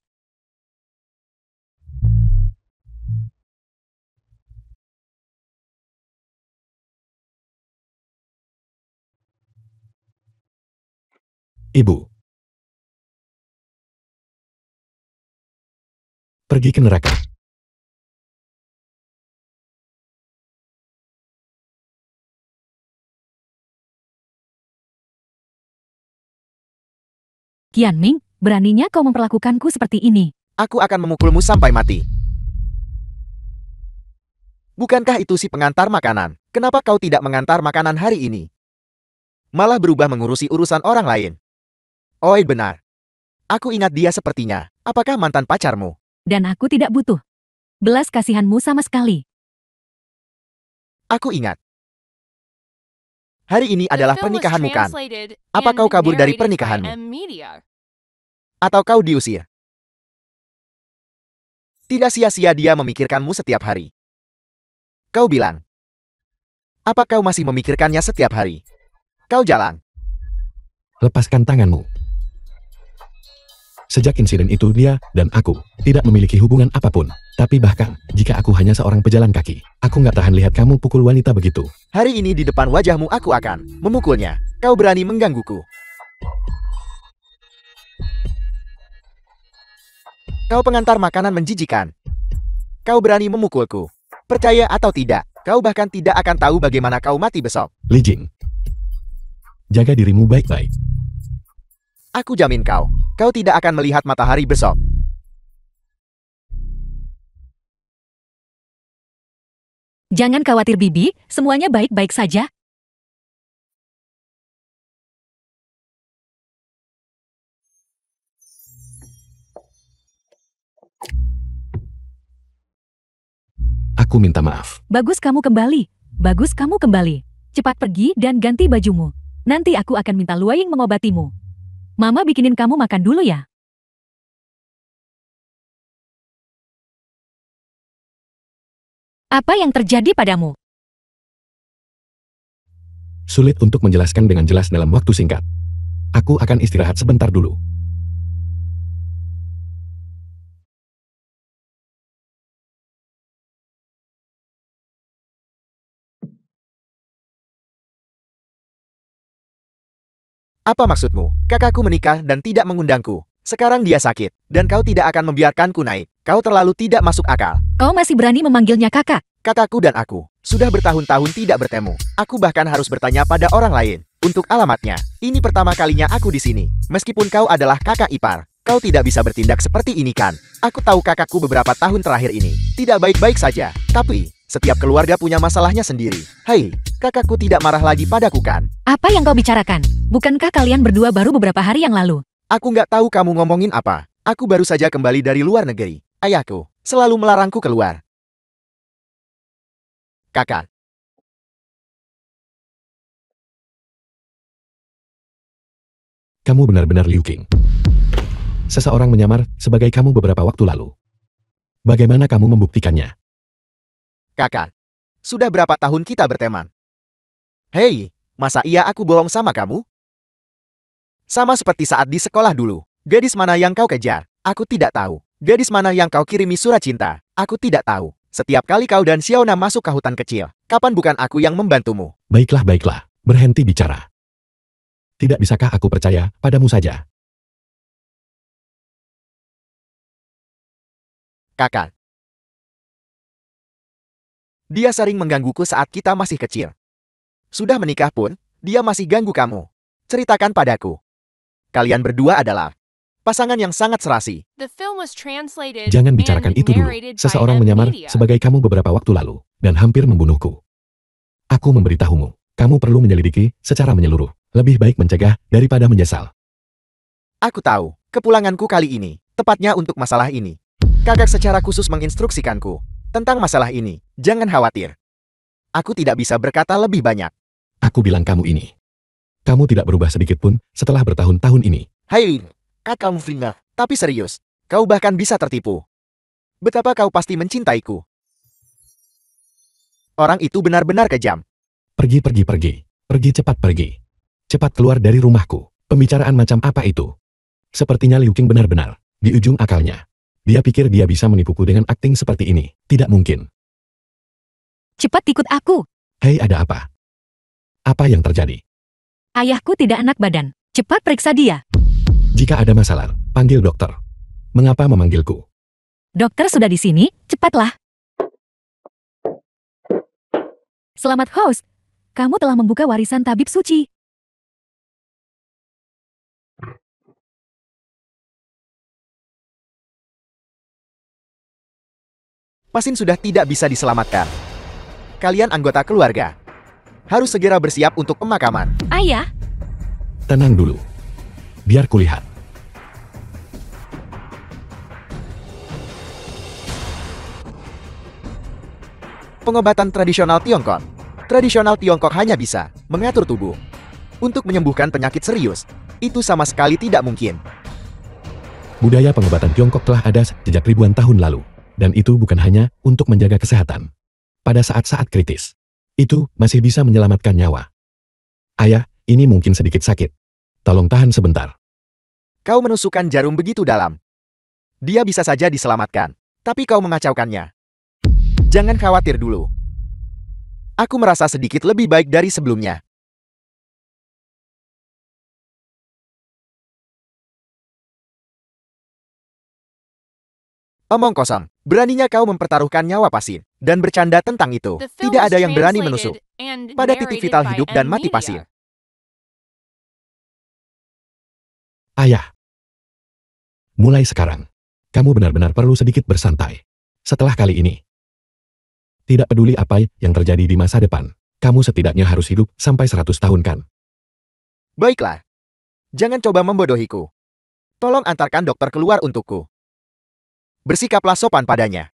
Ibu. Pergi ke neraka. Qianming, beraninya kau memperlakukanku seperti ini. Aku akan memukulmu sampai mati. Bukankah itu si pengantar makanan? Kenapa kau tidak mengantar makanan hari ini? Malah berubah mengurusi urusan orang lain. Oi, benar. Aku ingat dia sepertinya. Apakah mantan pacarmu? Dan aku tidak butuh belas kasihanmu sama sekali. Aku ingat. Hari ini The adalah film was pernikahanmu kan? translated Apa and kau kabur dari narrated by pernikahanmu? M-Media. Atau kau diusir? Tidak sia-sia dia memikirkanmu setiap hari. Kau bilang. Apa kau masih memikirkannya setiap hari? Kau jalan. Lepaskan tanganmu. Sejak insiden itu dia dan aku tidak memiliki hubungan apapun. Tapi bahkan, jika aku hanya seorang pejalan kaki, aku nggak tahan lihat kamu pukul wanita begitu. Hari ini di depan wajahmu aku akan memukulnya. Kau berani menggangguku. Kau pengantar makanan menjijikan. Kau berani memukulku. Percaya atau tidak, kau bahkan tidak akan tahu bagaimana kau mati besok. Li Jing, jaga dirimu baik-baik. Aku jamin kau tidak akan melihat matahari besok. Jangan khawatir Bibi, semuanya baik-baik saja. Aku minta maaf. Bagus kamu kembali. Bagus kamu kembali. Cepat pergi dan ganti bajumu. Nanti aku akan minta Luaying mengobatimu. Mama bikinin kamu makan dulu ya. Apa yang terjadi padamu? Sulit untuk menjelaskan dengan jelas dalam waktu singkat. Aku akan istirahat sebentar dulu. Apa maksudmu? Kakakku menikah dan tidak mengundangku. Sekarang dia sakit, dan kau tidak akan membiarkanku naik. Kau terlalu tidak masuk akal. Kau masih berani memanggilnya kakak? Kakakku dan aku sudah bertahun-tahun tidak bertemu. Aku bahkan harus bertanya pada orang lain untuk alamatnya. Ini pertama kalinya aku di sini. Meskipun kau adalah kakak ipar, kau tidak bisa bertindak seperti ini kan? Aku tahu kakakku beberapa tahun terakhir ini tidak baik-baik saja, tapi setiap keluarga punya masalahnya sendiri. Hai, kakakku tidak marah lagi padaku kan? Apa yang kau bicarakan? Bukankah kalian berdua baru beberapa hari yang lalu? Aku nggak tahu kamu ngomongin apa. Aku baru saja kembali dari luar negeri. Ayahku selalu melarangku keluar. Kakak. Kamu benar-benar Liu Qing. Seseorang menyamar sebagai kamu beberapa waktu lalu. Bagaimana kamu membuktikannya? Kakak. Sudah berapa tahun kita berteman? Hei, masa iya aku bohong sama kamu? Sama seperti saat di sekolah dulu. Gadis mana yang kau kejar? Aku tidak tahu. Gadis mana yang kau kirimi surat cinta? Aku tidak tahu. Setiap kali kau dan Xiaona masuk ke hutan kecil, kapan bukan aku yang membantumu? Baiklah, baiklah. Berhenti bicara. Tidak bisakah aku percaya padamu saja? Kakak. Dia sering menggangguku saat kita masih kecil. Sudah menikah pun, dia masih ganggu kamu. Ceritakan padaku. Kalian berdua adalah pasangan yang sangat serasi. The film was translated Jangan bicarakan and itu dulu. narrated by Seseorang menyamar M-Media. sebagai kamu beberapa waktu lalu dan hampir membunuhku. Aku memberitahumu, kamu perlu menyelidiki secara menyeluruh. Lebih baik mencegah daripada menyesal. Aku tahu, kepulanganku kali ini, tepatnya untuk masalah ini. Kakak secara khusus menginstruksikanku tentang masalah ini. Jangan khawatir. Aku tidak bisa berkata lebih banyak. Aku bilang kamu ini. Kamu tidak berubah sedikit pun setelah bertahun-tahun ini. Hai, kakak Muflina. Tapi serius, kau bahkan bisa tertipu. Betapa kau pasti mencintaiku. Orang itu benar-benar kejam. Pergi, pergi, pergi. Pergi cepat pergi. Cepat keluar dari rumahku. Pembicaraan macam apa itu? Sepertinya Liu Qing benar-benar di ujung akalnya. Dia pikir dia bisa menipuku dengan akting seperti ini. Tidak mungkin. Cepat ikut aku. Hei, ada apa? Apa yang terjadi? Ayahku tidak enak badan. Cepat periksa dia. Jika ada masalah, panggil dokter. Mengapa memanggilku? Dokter sudah di sini, cepatlah. Selamat host. Kamu telah membuka warisan tabib suci. Pasin sudah tidak bisa diselamatkan. Kalian anggota keluarga harus segera bersiap untuk pemakaman. Ayah, Tenang dulu. Biar kulihat. Pengobatan tradisional Tiongkok. Tradisional Tiongkok hanya bisa mengatur tubuh. Untuk menyembuhkan penyakit serius, itu sama sekali tidak mungkin. Budaya pengobatan Tiongkok telah ada sejak ribuan tahun lalu. Dan itu bukan hanya untuk menjaga kesehatan. Pada saat-saat kritis, itu masih bisa menyelamatkan nyawa. Ayah, ini mungkin sedikit sakit. Tolong tahan sebentar. Kau menusukkan jarum begitu dalam. Dia bisa saja diselamatkan, tapi kau mengacaukannya. Jangan khawatir dulu. Aku merasa sedikit lebih baik dari sebelumnya. Omong kosong. Beraninya kau mempertaruhkan nyawa pasien dan bercanda tentang itu. The film Tidak was ada yang berani translated menusuk and pada titik narrated vital by hidup dan M mati Media. pasien. Ayah. Mulai sekarang, kamu benar-benar perlu sedikit bersantai. Setelah kali ini, tidak peduli apa yang terjadi di masa depan, kamu setidaknya harus hidup sampai 100 tahun kan? Baiklah. Jangan coba membodohiku. Tolong antarkan dokter keluar untukku. Bersikaplah sopan padanya.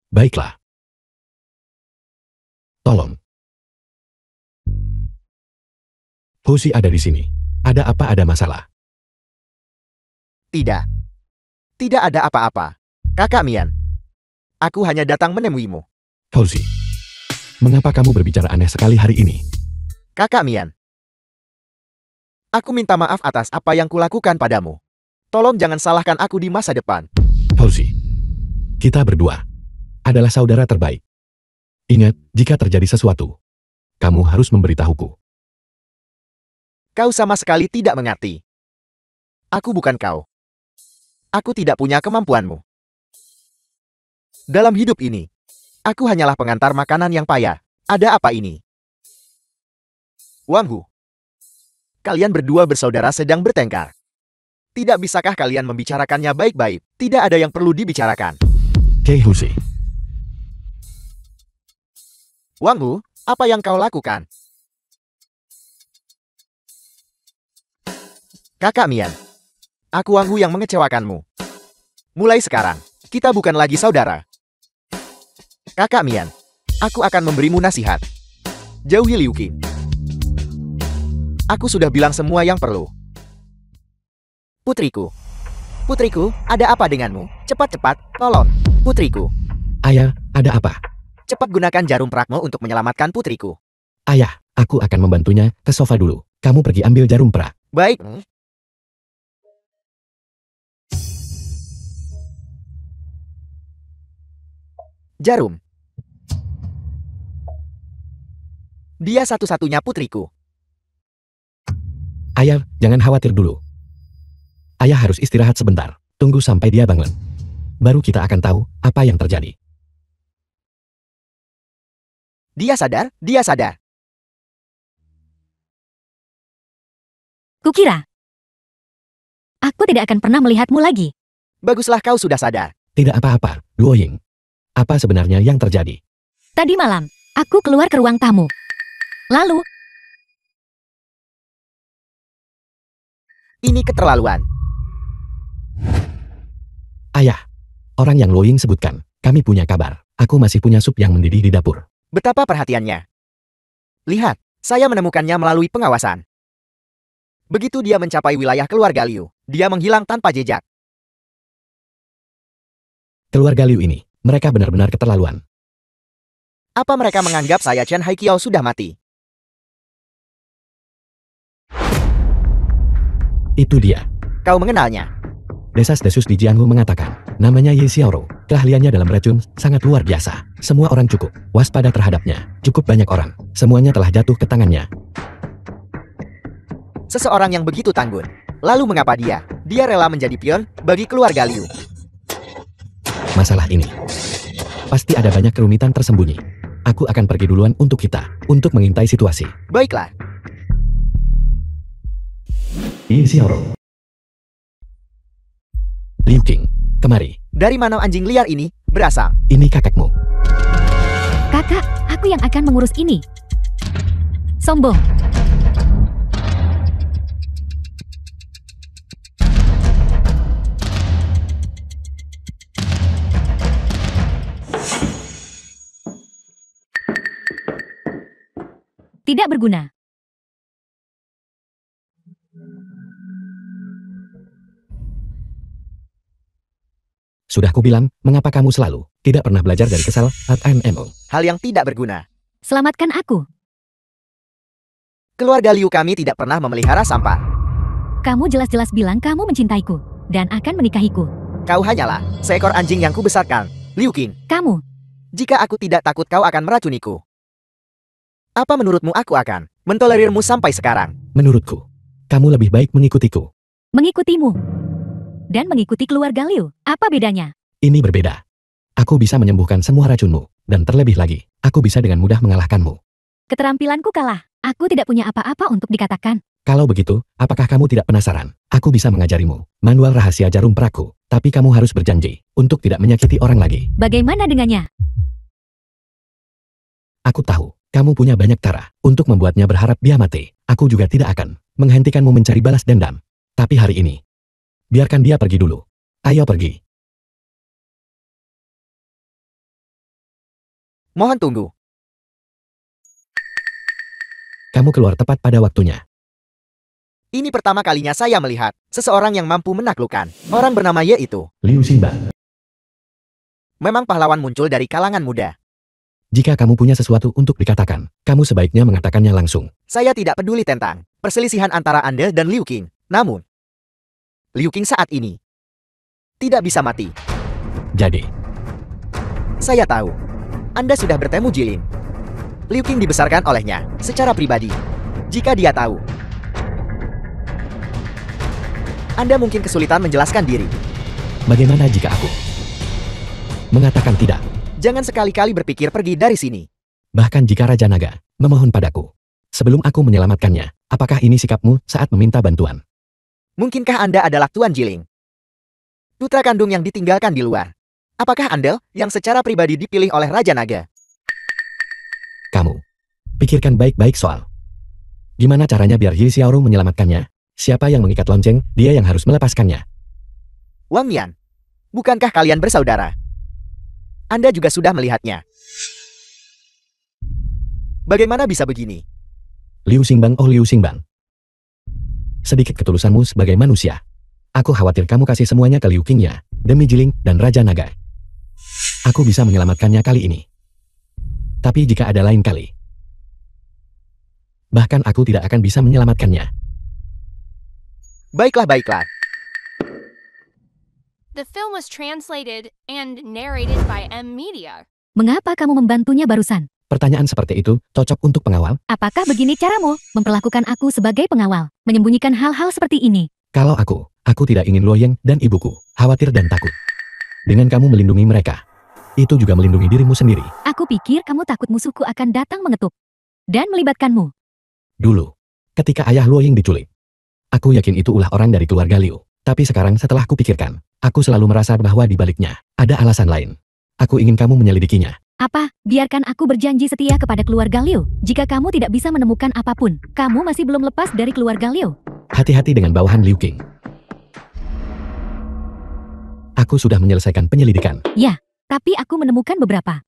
Baiklah. Tolong. Hoshi ada di sini. Ada apa, ada masalah? Tidak. Tidak ada apa-apa. Kakak Mian. Aku hanya datang menemuimu. Hoshi. Mengapa kamu berbicara aneh sekali hari ini? Kakak Mian. Aku minta maaf atas apa yang kulakukan padamu. Tolong jangan salahkan aku di masa depan. Hoshi. Kita berdua adalah saudara terbaik. Ingat, jika terjadi sesuatu, kamu harus memberitahuku. Kau sama sekali tidak mengerti. Aku bukan kau. Aku tidak punya kemampuanmu. Dalam hidup ini, aku hanyalah pengantar makanan yang payah. Ada apa ini? Wang Hu. Kalian berdua bersaudara sedang bertengkar. Tidak bisakah kalian membicarakannya baik-baik? Tidak ada yang perlu dibicarakan. Kei Hoshi. Wang Hu, apa yang kau lakukan? Kakak Mian. Aku Wang Hu yang mengecewakanmu. Mulai sekarang, kita bukan lagi saudara. Kakak Mian, aku akan memberimu nasihat. Jauhi Liu Qing. Aku sudah bilang semua yang perlu. Putriku. Putriku, ada apa denganmu? Cepat-cepat, tolong. Putriku. Ayah, ada apa? Cepat gunakan jarum Pragma untuk menyelamatkan putriku. Ayah, aku akan membantunya ke sofa dulu. Kamu pergi ambil jarum pra. Baik. Jarum. Dia satu-satunya putriku. Ayah, jangan khawatir dulu. Ayah harus istirahat sebentar. Tunggu sampai dia bangun. Baru kita akan tahu apa yang terjadi. Dia sadar, dia sadar. Kukira. Aku tidak akan pernah melihatmu lagi. Baguslah kau sudah sadar. Tidak apa-apa, Luo Ying. Apa sebenarnya yang terjadi? Tadi malam, aku keluar ke ruang tamu. Lalu, Ini keterlaluan. Ayah, orang yang Luo Ying sebutkan, kami punya kabar. Aku masih punya sup yang mendidih di dapur. Betapa perhatiannya. Lihat, saya menemukannya melalui pengawasan. Begitu dia mencapai wilayah keluarga Liu, dia menghilang tanpa jejak. Keluarga Liu ini, mereka benar-benar keterlaluan. Apa mereka menganggap saya Chen Haiqiao sudah mati? Itu dia. Kau mengenalnya? Desas-desus di Jianghu mengatakan, namanya Ye Xiaoro. Keahliannya dalam racun sangat luar biasa. Semua orang cukup waspada terhadapnya. Cukup banyak orang. Semuanya telah jatuh ke tangannya. Seseorang yang begitu tangguh. Lalu mengapa dia? Dia rela menjadi pion bagi keluarga Liu. Masalah ini, pasti ada banyak kerumitan tersembunyi. Aku akan pergi duluan untuk kita, untuk mengintai situasi. Baiklah. Ye Xiaoro. Liu Qing, kemari. Dari mana anjing liar ini berasal? Ini kakekmu. kakak, aku yang akan mengurus ini. Sombong. tidak berguna. Sudah kubilang, mengapa kamu selalu tidak pernah belajar dari kesal AMMO? Hal yang tidak berguna. Selamatkan aku. Keluarga Liu kami tidak pernah memelihara sampah. Kamu jelas-jelas bilang kamu mencintaiku dan akan menikahiku. Kau hanyalah seekor anjing yang kubesarkan, Liu Qing. Kamu, Jika aku tidak takut kau akan meracuniku. Apa menurutmu aku akan mentolerirmu sampai sekarang? Menurutku, kamu lebih baik mengikutiku. mengikutimu. Dan mengikuti keluarga Liu. Apa bedanya? Ini berbeda. Aku bisa menyembuhkan semua racunmu, dan terlebih lagi, aku bisa dengan mudah mengalahkanmu. Keterampilanku kalah. Aku tidak punya apa-apa untuk dikatakan. Kalau begitu, apakah kamu tidak penasaran? Aku bisa mengajarimu manual rahasia jarum peraku, tapi kamu harus berjanji untuk tidak menyakiti orang lagi. Bagaimana dengannya? Aku tahu, kamu punya banyak cara untuk membuatnya berharap dia mati. Aku juga tidak akan menghentikanmu mencari balas dendam. Tapi hari ini, biarkan dia pergi dulu. Ayo pergi. Mohon tunggu. Kamu keluar tepat pada waktunya. Ini pertama kalinya saya melihat seseorang yang mampu menaklukkan orang bernama Ye itu. Liu Xingba, Memang pahlawan muncul dari kalangan muda. jika kamu punya sesuatu untuk dikatakan, kamu sebaiknya mengatakannya langsung. Saya tidak peduli tentang perselisihan antara Anda dan Liu Qing. Namun, Liu Qing saat ini tidak bisa mati. Jadi, Saya tahu, Anda sudah bertemu Jilin. Liu Qing dibesarkan olehnya secara pribadi. Jika dia tahu, Anda mungkin kesulitan menjelaskan diri. bagaimana jika aku mengatakan tidak? Jangan sekali-kali berpikir pergi dari sini. Bahkan jika Raja Naga memohon padaku, sebelum aku menyelamatkannya, apakah ini sikapmu saat meminta bantuan? Mungkinkah Anda adalah Tuan Jiling? Putra kandung yang ditinggalkan di luar. Apakah Anda yang secara pribadi dipilih oleh Raja Naga? Kamu, pikirkan baik-baik soal gimana caranya biar Yi Xiaorong menyelamatkannya. Siapa yang mengikat lonceng, dia yang harus melepaskannya. Wang Mian, bukankah kalian bersaudara? Anda juga sudah melihatnya. Bagaimana bisa begini? Liu Xingbang, oh Liu Xingbang. Sedikit ketulusanmu sebagai manusia. Aku khawatir kamu kasih semuanya ke Liu Qingnya, demi Jiling dan Raja Naga. Aku bisa menyelamatkannya kali ini. Tapi jika ada lain kali, bahkan aku tidak akan bisa menyelamatkannya. Baiklah, baiklah. The film was translated and narrated by M Media. Mengapa kamu membantunya barusan? Pertanyaan seperti itu cocok untuk pengawal. Apakah begini caramu memperlakukan aku sebagai pengawal? Menyembunyikan hal-hal seperti ini? Kalau aku tidak ingin Luoyang dan ibuku khawatir dan takut. Dengan kamu melindungi mereka, itu juga melindungi dirimu sendiri. Aku pikir kamu takut musuhku akan datang mengetuk dan melibatkanmu. Dulu, ketika ayah Luoyang diculik, aku yakin itu ulah orang dari keluarga Liu. Tapi sekarang setelah kupikirkan, aku selalu merasa bahwa di baliknya ada alasan lain. Aku ingin kamu menyelidikinya. Apa? Biarkan aku berjanji setia kepada keluarga Liu. Jika kamu tidak bisa menemukan apapun, kamu masih belum lepas dari keluarga Liu. Hati-hati dengan bawahan Liu Qing. Aku sudah menyelesaikan penyelidikan. Ya, tapi aku menemukan beberapa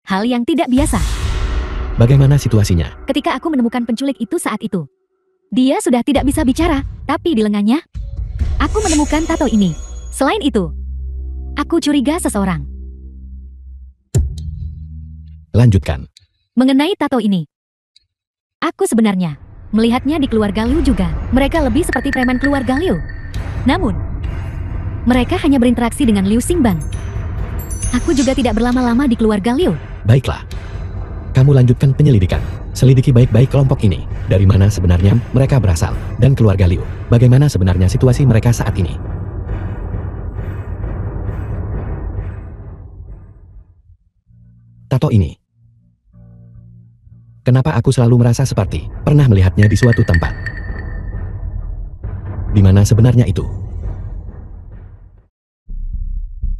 hal yang tidak biasa. Bagaimana situasinya? Ketika aku menemukan penculik itu saat itu, dia sudah tidak bisa bicara, tapi di lengannya, aku menemukan tato ini. Selain itu, aku curiga seseorang. Lanjutkan. Mengenai tato ini, aku sebenarnya melihatnya di keluarga Liu juga. Mereka lebih seperti preman keluarga Liu. Namun, mereka hanya berinteraksi dengan Liu Xingbang. Aku juga tidak berlama-lama di keluarga Liu. Baiklah. Kamu lanjutkan penyelidikan. Selidiki baik-baik kelompok ini. Dari mana sebenarnya mereka berasal. Dan keluarga Liu. Bagaimana sebenarnya situasi mereka saat ini. Tato ini. Kenapa aku selalu merasa seperti pernah melihatnya di suatu tempat? Di mana sebenarnya itu?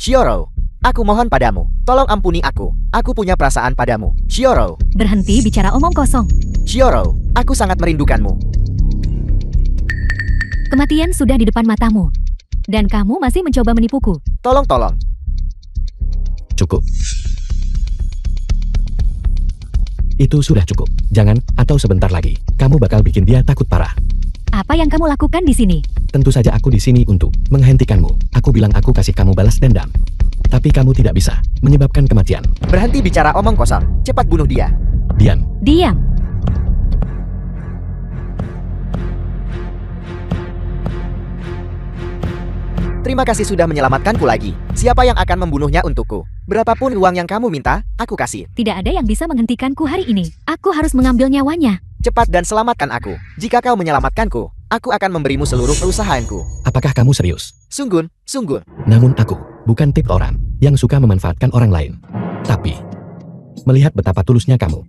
Xioro, aku mohon padamu, tolong ampuni aku. Aku punya perasaan padamu. Xioro, Berhenti bicara omong kosong. Xioro, aku sangat merindukanmu. Kematian sudah di depan matamu. Dan kamu masih mencoba menipuku. Tolong. Cukup. Itu sudah cukup. Jangan, atau sebentar lagi, kamu bakal bikin dia takut parah. Apa yang kamu lakukan di sini? Tentu saja aku di sini untuk menghentikanmu. Aku bilang aku kasih kamu balas dendam. Tapi kamu tidak bisa menyebabkan kematian. Berhenti bicara omong kosong. Cepat bunuh dia. Diam. Diam. Terima kasih sudah menyelamatkanku lagi. Siapa yang akan membunuhnya untukku? Berapapun uang yang kamu minta, aku kasih. Tidak ada yang bisa menghentikanku hari ini. Aku harus mengambil nyawanya. Cepat dan selamatkan aku. Jika kau menyelamatkanku, aku akan memberimu seluruh perusahaanku. Apakah kamu serius? Sungguh, sungguh. Namun aku bukan tipe orang yang suka memanfaatkan orang lain. Tapi, melihat betapa tulusnya kamu.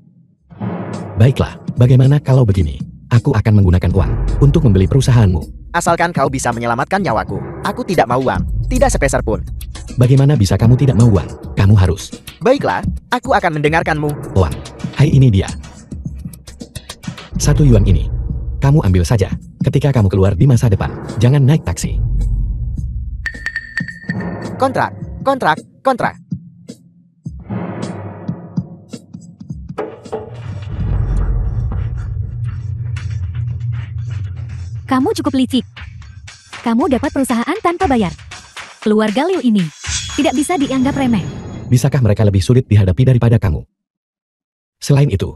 Baiklah, bagaimana kalau begini? Aku akan menggunakan uang untuk membeli perusahaanmu. Asalkan kau bisa menyelamatkan nyawaku. Aku tidak mau uang. Tidak sepeser pun. Bagaimana bisa kamu tidak mau uang? Kamu harus. Baiklah, aku akan mendengarkanmu. Uang. Hai, ini dia. 1 yuan ini. Kamu ambil saja. Ketika kamu keluar di masa depan, jangan naik taksi. Kontrak, kontrak, kontrak. Kamu cukup licik. Kamu dapat perusahaan tanpa bayar. Keluarga Liu ini tidak bisa dianggap remeh. Bisakah mereka lebih sulit dihadapi daripada kamu? Selain itu,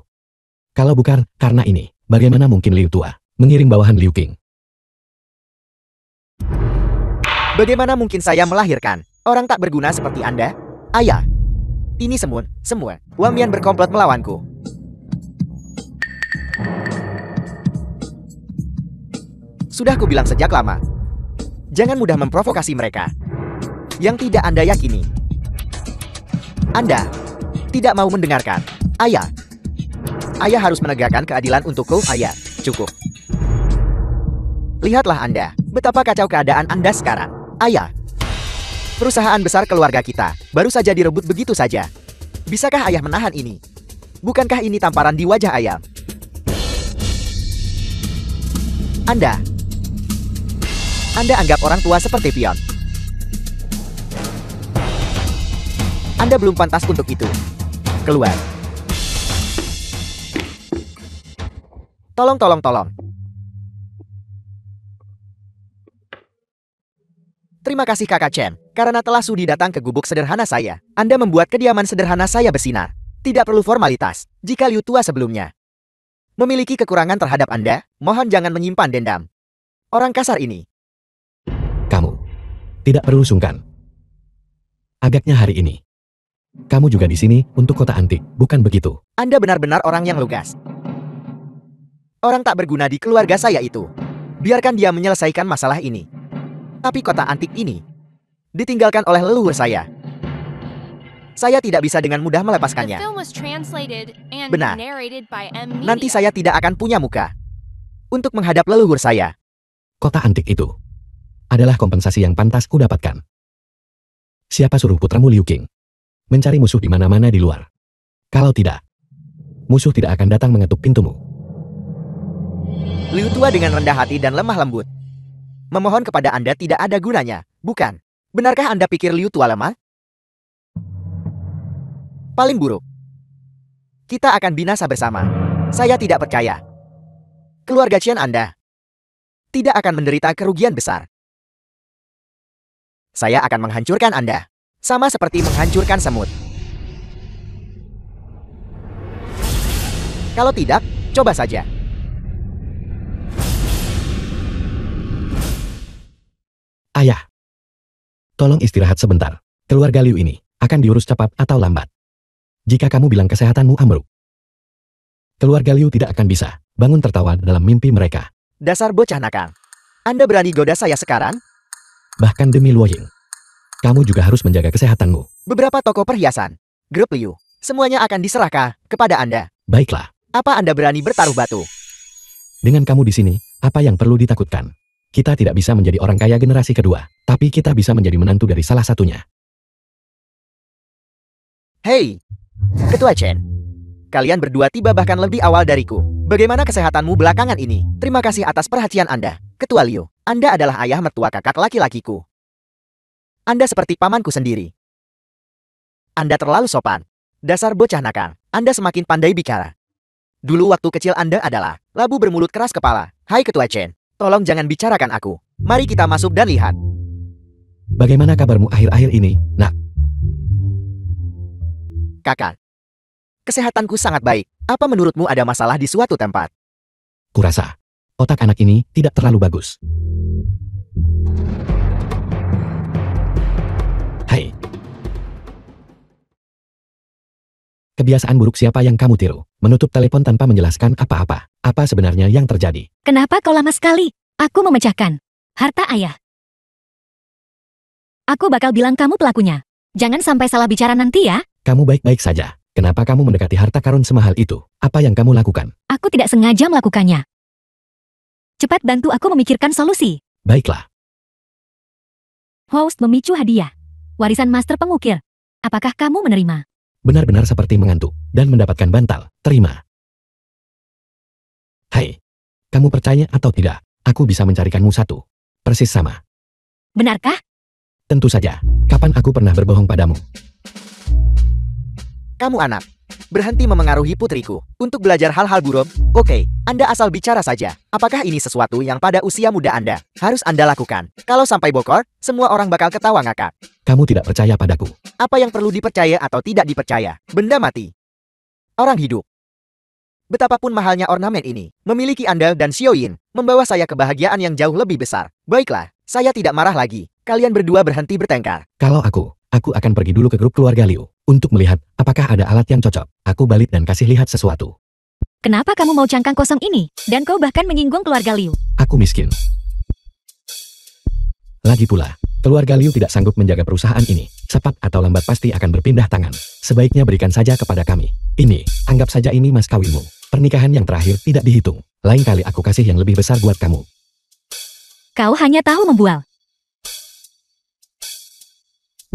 kalau bukan karena ini, bagaimana mungkin Liu Tua mengiring bawahan Liu King? Bagaimana mungkin saya melahirkan orang tak berguna seperti Anda? Ayah, ini semua Wamian berkomplot melawanku. Sudah kubilang sejak lama. Jangan mudah memprovokasi mereka yang tidak Anda yakini. Anda tidak mau mendengarkan. Ayah harus menegakkan keadilan untukku, ayah. Cukup. Lihatlah Anda, betapa kacau keadaan Anda sekarang. Ayah, perusahaan besar keluarga kita baru saja direbut begitu saja. Bisakah ayah menahan ini? Bukankah ini tamparan di wajah ayah? Anda anggap orang tua seperti pion. Anda belum pantas untuk itu. Keluar. Tolong. Terima kasih Kakak Chen, karena telah sudi datang ke gubuk sederhana saya. Anda membuat kediaman sederhana saya bersinar. Tidak perlu formalitas, jika Liu Tua sebelumnya memiliki kekurangan terhadap Anda, mohon jangan menyimpan dendam. Orang kasar ini. Kamu tidak perlu sungkan. Agaknya hari ini kamu juga di sini untuk kota antik, bukan begitu? Anda benar-benar orang yang lugas. Orang tak berguna di keluarga saya itu. Biarkan dia menyelesaikan masalah ini. Tapi kota antik ini ditinggalkan oleh leluhur saya. Saya tidak bisa dengan mudah The melepaskannya. film was translated and Benar. narrated by M Media. Nanti saya tidak akan punya muka untuk menghadap leluhur saya. Kota antik itu adalah kompensasi yang pantas kudapatkan. Siapa suruh putramu Liu King mencari musuh di mana-mana di luar? Kalau tidak, musuh tidak akan datang mengetuk pintumu. Liu Tua dengan rendah hati dan lemah lembut memohon kepada Anda tidak ada gunanya, bukan? Benarkah Anda pikir Liu Tua lemah? Paling buruk, kita akan binasa bersama. Saya tidak percaya. Keluarga Chen Anda tidak akan menderita kerugian besar. Saya akan menghancurkan Anda, sama seperti menghancurkan semut. Kalau tidak, coba saja. Ayah, tolong istirahat sebentar. Keluarga Liu ini akan diurus cepat atau lambat. Jika kamu bilang kesehatanmu ambruk, keluarga Liu tidak akan bisa bangun tertawa dalam mimpi mereka. Dasar bocah nakal. Anda berani goda saya sekarang? Bahkan demi Luo Ying, kamu juga harus menjaga kesehatanmu. Beberapa toko perhiasan, grup Liu, semuanya akan diserahkan kepada Anda. Baiklah, Apa Anda berani bertaruh batu? dengan kamu di sini, apa yang perlu ditakutkan? Kita tidak bisa menjadi orang kaya generasi kedua, tapi kita bisa menjadi menantu dari salah satunya. Hei, Ketua Chen. Kalian berdua tiba bahkan lebih awal dariku. Bagaimana kesehatanmu belakangan ini? Terima kasih atas perhatian Anda, Ketua Liu. Anda adalah ayah mertua kakak laki-lakiku. Anda seperti pamanku sendiri. Anda terlalu sopan. Dasar bocah nakal. Anda semakin pandai bicara. Dulu waktu kecil Anda adalah labu bermulut keras kepala. Hai Ketua Chen, tolong jangan bicarakan aku. Mari kita masuk dan lihat. Bagaimana kabarmu akhir-akhir ini, nak? Kakak, kesehatanku sangat baik. Apa menurutmu ada masalah di suatu tempat? Kurasa, otak anak ini tidak terlalu bagus. Hai. Kebiasaan buruk siapa yang kamu tiru? Menutup telepon tanpa menjelaskan apa-apa. Apa sebenarnya yang terjadi? Kenapa kau lama sekali? Aku memecahkan harta ayah. Aku bakal bilang kamu pelakunya. Jangan sampai salah bicara nanti ya. Kamu baik-baik saja. Kenapa kamu mendekati harta karun semahal itu? Apa yang kamu lakukan? Aku tidak sengaja melakukannya. Cepat bantu aku memikirkan solusi. Baiklah. Host memicu hadiah. Warisan master pengukir. Apakah kamu menerima? Benar-benar seperti mengantuk dan mendapatkan bantal. Terima. Hai. Kamu percaya atau tidak? Aku bisa mencarikanmu satu. Persis sama. Benarkah? Tentu saja. Kapan aku pernah berbohong padamu? Kamu anak, berhenti memengaruhi putriku untuk belajar hal-hal buruk. Oke, Anda asal bicara saja. Apakah ini sesuatu yang pada usia muda Anda harus Anda lakukan? Kalau sampai bokor, semua orang bakal ketawa ngakak. Kamu tidak percaya padaku. Apa yang perlu dipercaya atau tidak dipercaya? Benda mati. Orang hidup. Betapapun mahalnya ornamen ini, memiliki Anda dan Xiaoyin membawa saya kebahagiaan yang jauh lebih besar. Baiklah, saya tidak marah lagi. Kalian berdua berhenti bertengkar. Kalau aku akan pergi dulu ke grup keluarga Liu untuk melihat apakah ada alat yang cocok. Aku balik dan kasih lihat sesuatu. Kenapa kamu mau cangkang kosong ini? Dan kau bahkan menyinggung keluarga Liu. Aku miskin. Lagi pula, keluarga Liu tidak sanggup menjaga perusahaan ini. Cepat atau lambat pasti akan berpindah tangan. Sebaiknya berikan saja kepada kami. Ini, anggap saja ini mas kawinmu. Pernikahan yang terakhir tidak dihitung. Lain kali aku kasih yang lebih besar buat kamu. Kau hanya tahu membual.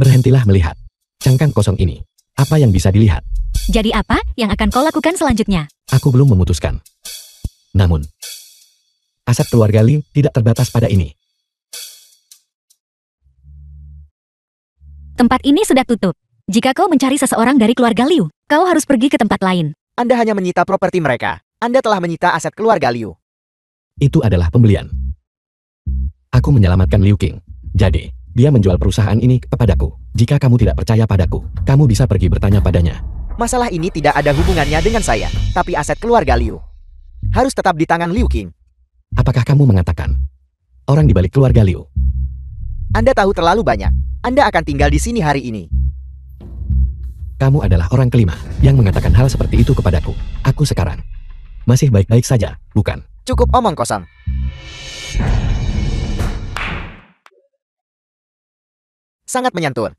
Berhentilah melihat cangkang kosong ini. Apa yang bisa dilihat? Jadi apa yang akan kau lakukan selanjutnya? Aku belum memutuskan. Namun, aset keluarga Liu tidak terbatas pada ini. Tempat ini sudah tutup. Jika kau mencari seseorang dari keluarga Liu, kau harus pergi ke tempat lain. Anda hanya menyita properti mereka. Anda telah menyita aset keluarga Liu. Itu adalah pembelian. Aku menyelamatkan Liu Qing. Jadi, dia menjual perusahaan ini kepadaku. Jika kamu tidak percaya padaku, kamu bisa pergi bertanya padanya. Masalah ini tidak ada hubungannya dengan saya, tapi aset keluarga Liu harus tetap di tangan Liu Qing. Apakah kamu mengatakan orang di balik keluarga Liu? Anda tahu terlalu banyak. Anda akan tinggal di sini hari ini. Kamu adalah orang kelima yang mengatakan hal seperti itu kepadaku. Aku sekarang masih baik-baik saja, bukan? Cukup omong kosong. Sangat menyantun.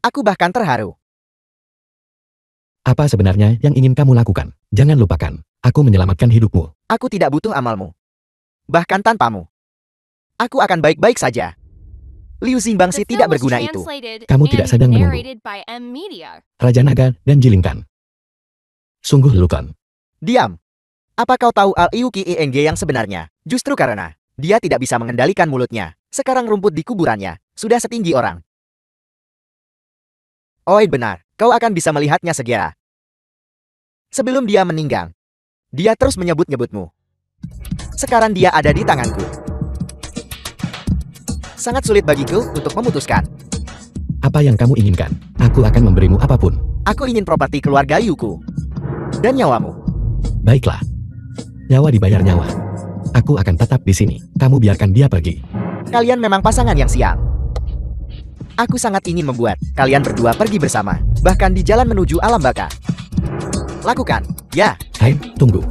Aku bahkan terharu. Apa sebenarnya yang ingin kamu lakukan? Jangan lupakan, aku menyelamatkan hidupmu. Aku tidak butuh amalmu. Bahkan tanpamu, aku akan baik-baik saja. Liu Xingbangsi The tidak film was berguna itu. translated Kamu tidak and sedang menunggu. narrated by M Media. Raja Naga dan Jilingkan. Sungguh lelucon. Diam. Apa kau tahu Al-Iuki Eng yang sebenarnya? Justru karena dia tidak bisa mengendalikan mulutnya. Sekarang rumput di kuburannya sudah setinggi orang. Oi benar, kau akan bisa melihatnya segera. Sebelum dia meninggal, dia terus menyebut-nyebutmu. Sekarang dia ada di tanganku. Sangat sulit bagiku untuk memutuskan. Apa yang kamu inginkan? Aku akan memberimu apapun. Aku ingin properti keluarga Liuku. Dan nyawamu. Baiklah. Nyawa dibayar nyawa. Aku akan tetap di sini. Kamu biarkan dia pergi. Kalian memang pasangan yang sial. Aku sangat ingin membuat kalian berdua pergi bersama. Bahkan di jalan menuju alam baka. Lakukan, ya. Hai, tunggu.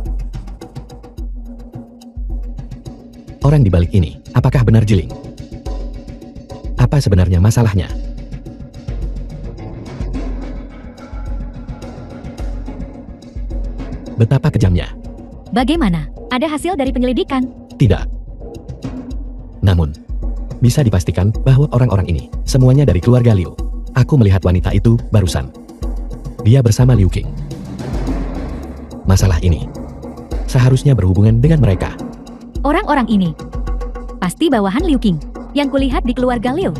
Orang di balik ini, apakah benar Jiling? Apa sebenarnya masalahnya? Betapa kejamnya. Bagaimana? Ada hasil dari penyelidikan? Tidak. Namun, bisa dipastikan bahwa orang-orang ini semuanya dari keluarga Liu. Aku melihat wanita itu barusan. Dia bersama Liu Qing. Masalah ini seharusnya berhubungan dengan mereka. Orang-orang ini pasti bawahan Liu Qing yang kulihat di keluarga Liu.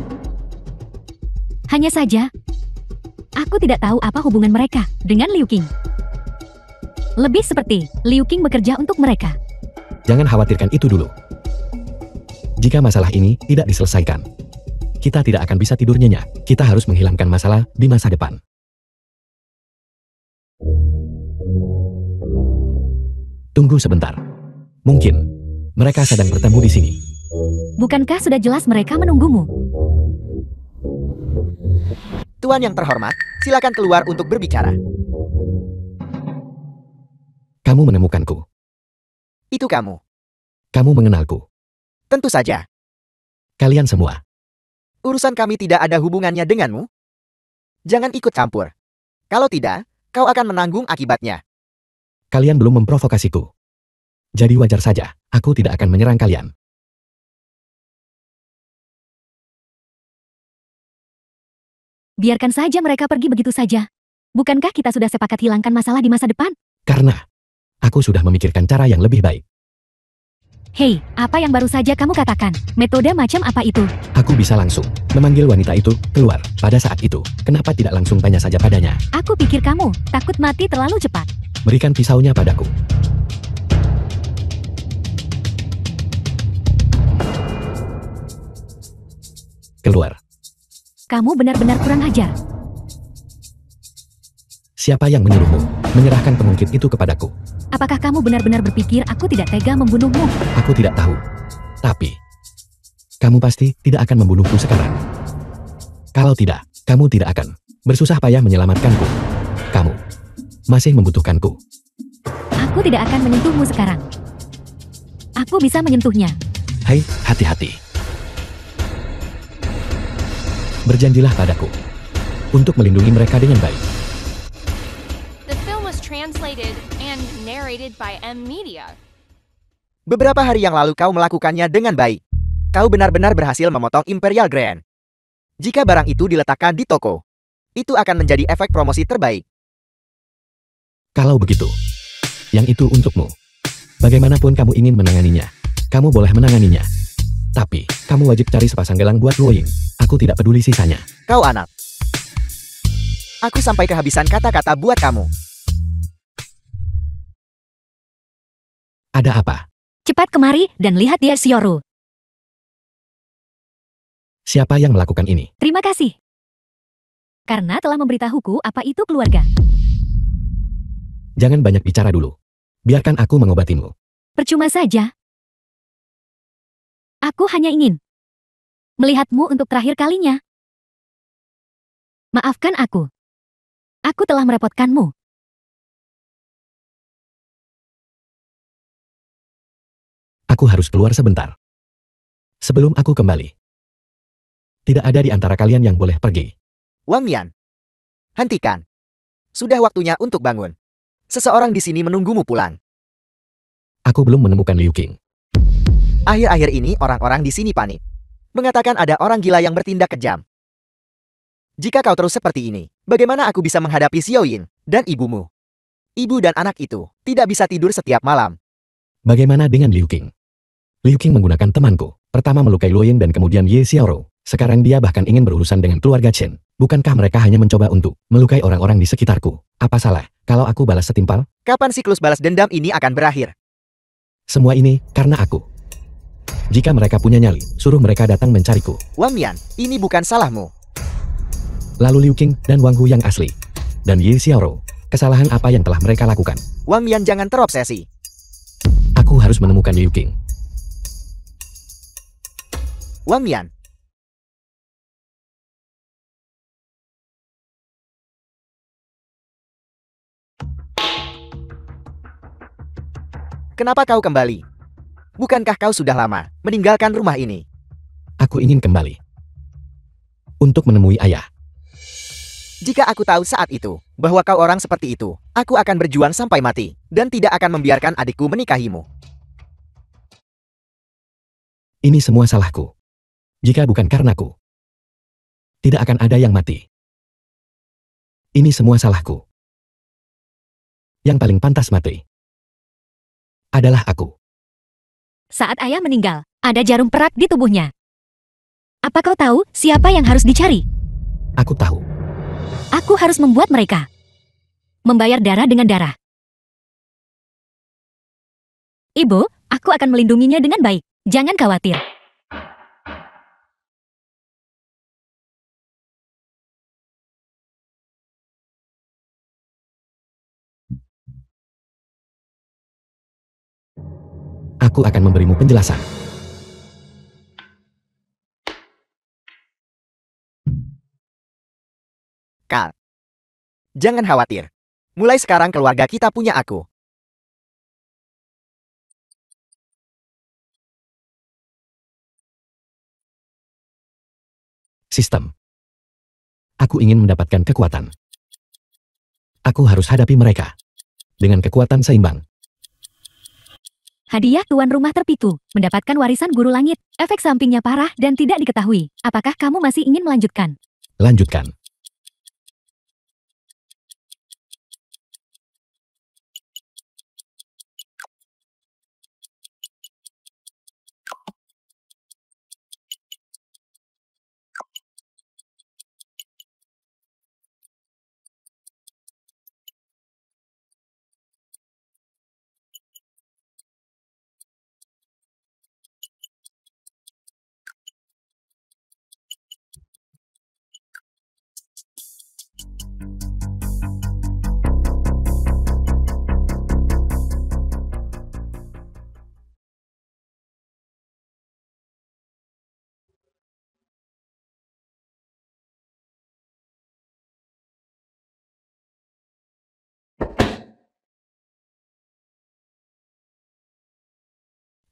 Hanya saja, aku tidak tahu apa hubungan mereka dengan Liu Qing. Lebih seperti Liu Qing bekerja untuk mereka. Jangan khawatirkan itu dulu. Jika masalah ini tidak diselesaikan, kita tidak akan bisa tidur nyenyak. Kita harus menghilangkan masalah di masa depan. Tunggu sebentar. Mungkin mereka sedang bertemu di sini. Bukankah sudah jelas mereka menunggumu? Tuan yang terhormat, silakan keluar untuk berbicara. Kamu menemukanku. Itu kamu. Kamu mengenalku. Tentu saja. Kalian semua. Urusan kami tidak ada hubungannya denganmu. Jangan ikut campur. Kalau tidak, kau akan menanggung akibatnya. Kalian belum memprovokasiku. Jadi wajar saja, aku tidak akan menyerang kalian. Biarkan saja mereka pergi begitu saja. Bukankah kita sudah sepakat hilangkan masalah di masa depan? Karena aku sudah memikirkan cara yang lebih baik. Hei, apa yang baru saja kamu katakan? Metode macam apa itu? Aku bisa langsung memanggil wanita itu keluar pada saat itu. Kenapa tidak langsung tanya saja padanya? Aku pikir kamu takut mati terlalu cepat. Berikan pisaunya padaku. Keluar. Kamu benar-benar kurang ajar. Siapa yang menyuruhmu menyerahkan pengungkit itu kepadaku? Apakah kamu benar-benar berpikir aku tidak tega membunuhmu? Aku tidak tahu. Tapi kamu pasti tidak akan membunuhku sekarang. Kalau tidak, kamu tidak akan bersusah payah menyelamatkanku. Kamu masih membutuhkanku. Aku tidak akan menyentuhmu sekarang. Aku bisa menyentuhnya. Hai, hati-hati. Berjanjilah padaku untuk melindungi mereka dengan baik. The film was translated and narrated by M Media. Beberapa hari yang lalu kau melakukannya dengan baik. Kau benar-benar berhasil memotong Imperial Grand. Jika barang itu diletakkan di toko, itu akan menjadi efek promosi terbaik. Kalau begitu, yang itu untukmu. Bagaimanapun kamu ingin menanganinya, kamu boleh menanganinya. Tapi, kamu wajib cari sepasang gelang buat Luo Ying. Aku tidak peduli sisanya. Kau anak. Aku sampai kehabisan kata-kata buat kamu. Ada apa? Cepat kemari dan lihat dia Xiaoru. Siapa yang melakukan ini? Terima kasih. Karena telah memberitahuku apa itu keluarga. Jangan banyak bicara dulu. Biarkan aku mengobatimu. Percuma saja. Aku hanya ingin melihatmu untuk terakhir kalinya. Maafkan aku. Aku telah merepotkanmu. Aku harus keluar sebentar. Sebelum aku kembali. Tidak ada di antara kalian yang boleh pergi. Wang Mian. Hentikan. Sudah waktunya untuk bangun. Seseorang di sini menunggumu pulang. Aku belum menemukan Liu Qing. Akhir-akhir ini orang-orang di sini panik. Mengatakan ada orang gila yang bertindak kejam. Jika kau terus seperti ini, bagaimana aku bisa menghadapi Xiao Yin dan ibumu? Ibu dan anak itu tidak bisa tidur setiap malam. Bagaimana dengan Liu Qing? Liu Qing menggunakan temanku. Pertama melukai Luo Ying dan kemudian Ye Xiaoro. Sekarang dia bahkan ingin berurusan dengan keluarga Chen. Bukankah mereka hanya mencoba untuk melukai orang-orang di sekitarku? Apa salah kalau aku balas setimpal? Kapan siklus balas dendam ini akan berakhir? Semua ini karena aku. Jika mereka punya nyali, suruh mereka datang mencariku. Wang Mian, ini bukan salahmu. Lalu Liu Qing dan Wang Hu yang asli. Dan Ye Xiaoro. Kesalahan apa yang telah mereka lakukan? Wang Mian jangan terobsesi. Aku harus menemukan Liu Qing. Wang Mian. Kenapa kau kembali? Bukankah kau sudah lama meninggalkan rumah ini? Aku ingin kembali. Untuk menemui ayah. Jika aku tahu saat itu bahwa kau orang seperti itu, aku akan berjuang sampai mati dan tidak akan membiarkan adikku menikahimu. Ini semua salahku. Jika bukan karenaku, tidak akan ada yang mati. Ini semua salahku. Yang paling pantas mati adalah aku. Saat ayah meninggal, ada jarum perak di tubuhnya. Apa kau tahu siapa yang harus dicari? Aku tahu. Aku harus membuat mereka membayar darah dengan darah. Ibu, aku akan melindunginya dengan baik. Jangan khawatir. Aku akan memberimu penjelasan. Carl, jangan khawatir. Mulai sekarang keluarga kita punya aku. Sistem. Aku ingin mendapatkan kekuatan. Aku harus hadapi mereka. Dengan kekuatan seimbang. Hadiah tuan rumah terpitu, mendapatkan warisan guru langit. Efek sampingnya parah dan tidak diketahui. Apakah kamu masih ingin melanjutkan? Lanjutkan.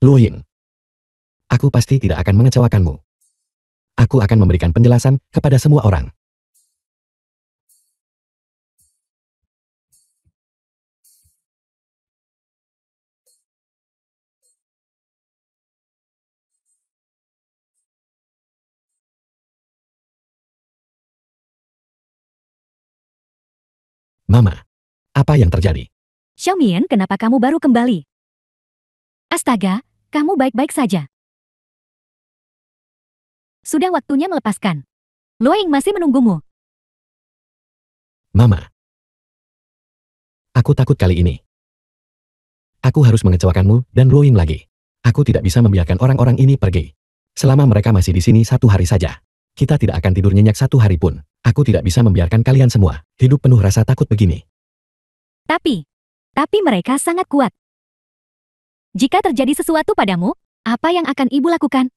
Luo Ying. Aku pasti tidak akan mengecewakanmu. Aku akan memberikan penjelasan kepada semua orang. Mama, apa yang terjadi? Xiaomian, kenapa kamu baru kembali? Astaga, kamu baik-baik saja. Sudah waktunya melepaskan. Luo Ying masih menunggumu. Mama. Aku takut kali ini. Aku harus mengecewakanmu dan Luo Ying lagi. Aku tidak bisa membiarkan orang-orang ini pergi. Selama mereka masih di sini 1 hari saja. Kita tidak akan tidur nyenyak 1 hari pun. Aku tidak bisa membiarkan kalian semua hidup penuh rasa takut begini. Tapi mereka sangat kuat. Jika terjadi sesuatu padamu, apa yang akan ibu lakukan?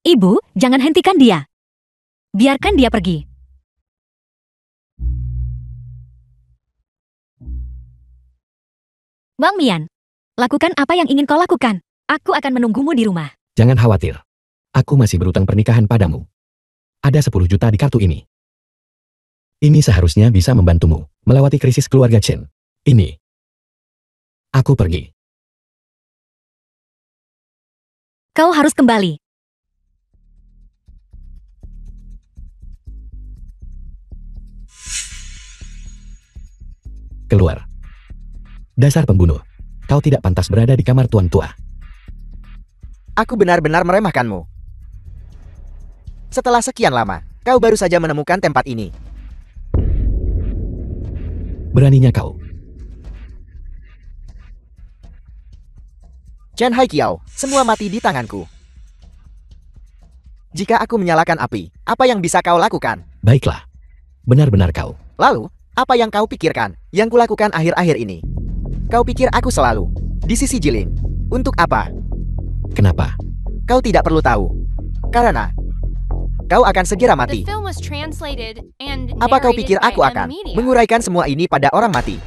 Ibu, jangan hentikan dia. Biarkan dia pergi. Wang Mian, lakukan apa yang ingin kau lakukan. Aku akan menunggumu di rumah. Jangan khawatir. Aku masih berutang pernikahan padamu. Ada 10 juta di kartu ini. Ini seharusnya bisa membantumu melewati krisis keluarga Chen. Ini. Aku pergi. Kau harus kembali. Keluar. Dasar pembunuh. Kau tidak pantas berada di kamar tuan tua. Aku benar-benar meremehkanmu. Setelah sekian lama, kau baru saja menemukan tempat ini. Beraninya kau. Chen Haiqiao, semua mati di tanganku. Jika aku menyalakan api, apa yang bisa kau lakukan? Baiklah. Benar-benar kau. Lalu, apa yang kau pikirkan yang kulakukan akhir-akhir ini? Kau pikir aku selalu di sisi Jilin. Untuk apa? Kenapa? Kau tidak perlu tahu. Karena kau akan segera The mati. film was translated and Apa kau narrated pikir by aku M akan Media. menguraikan semua ini pada orang mati?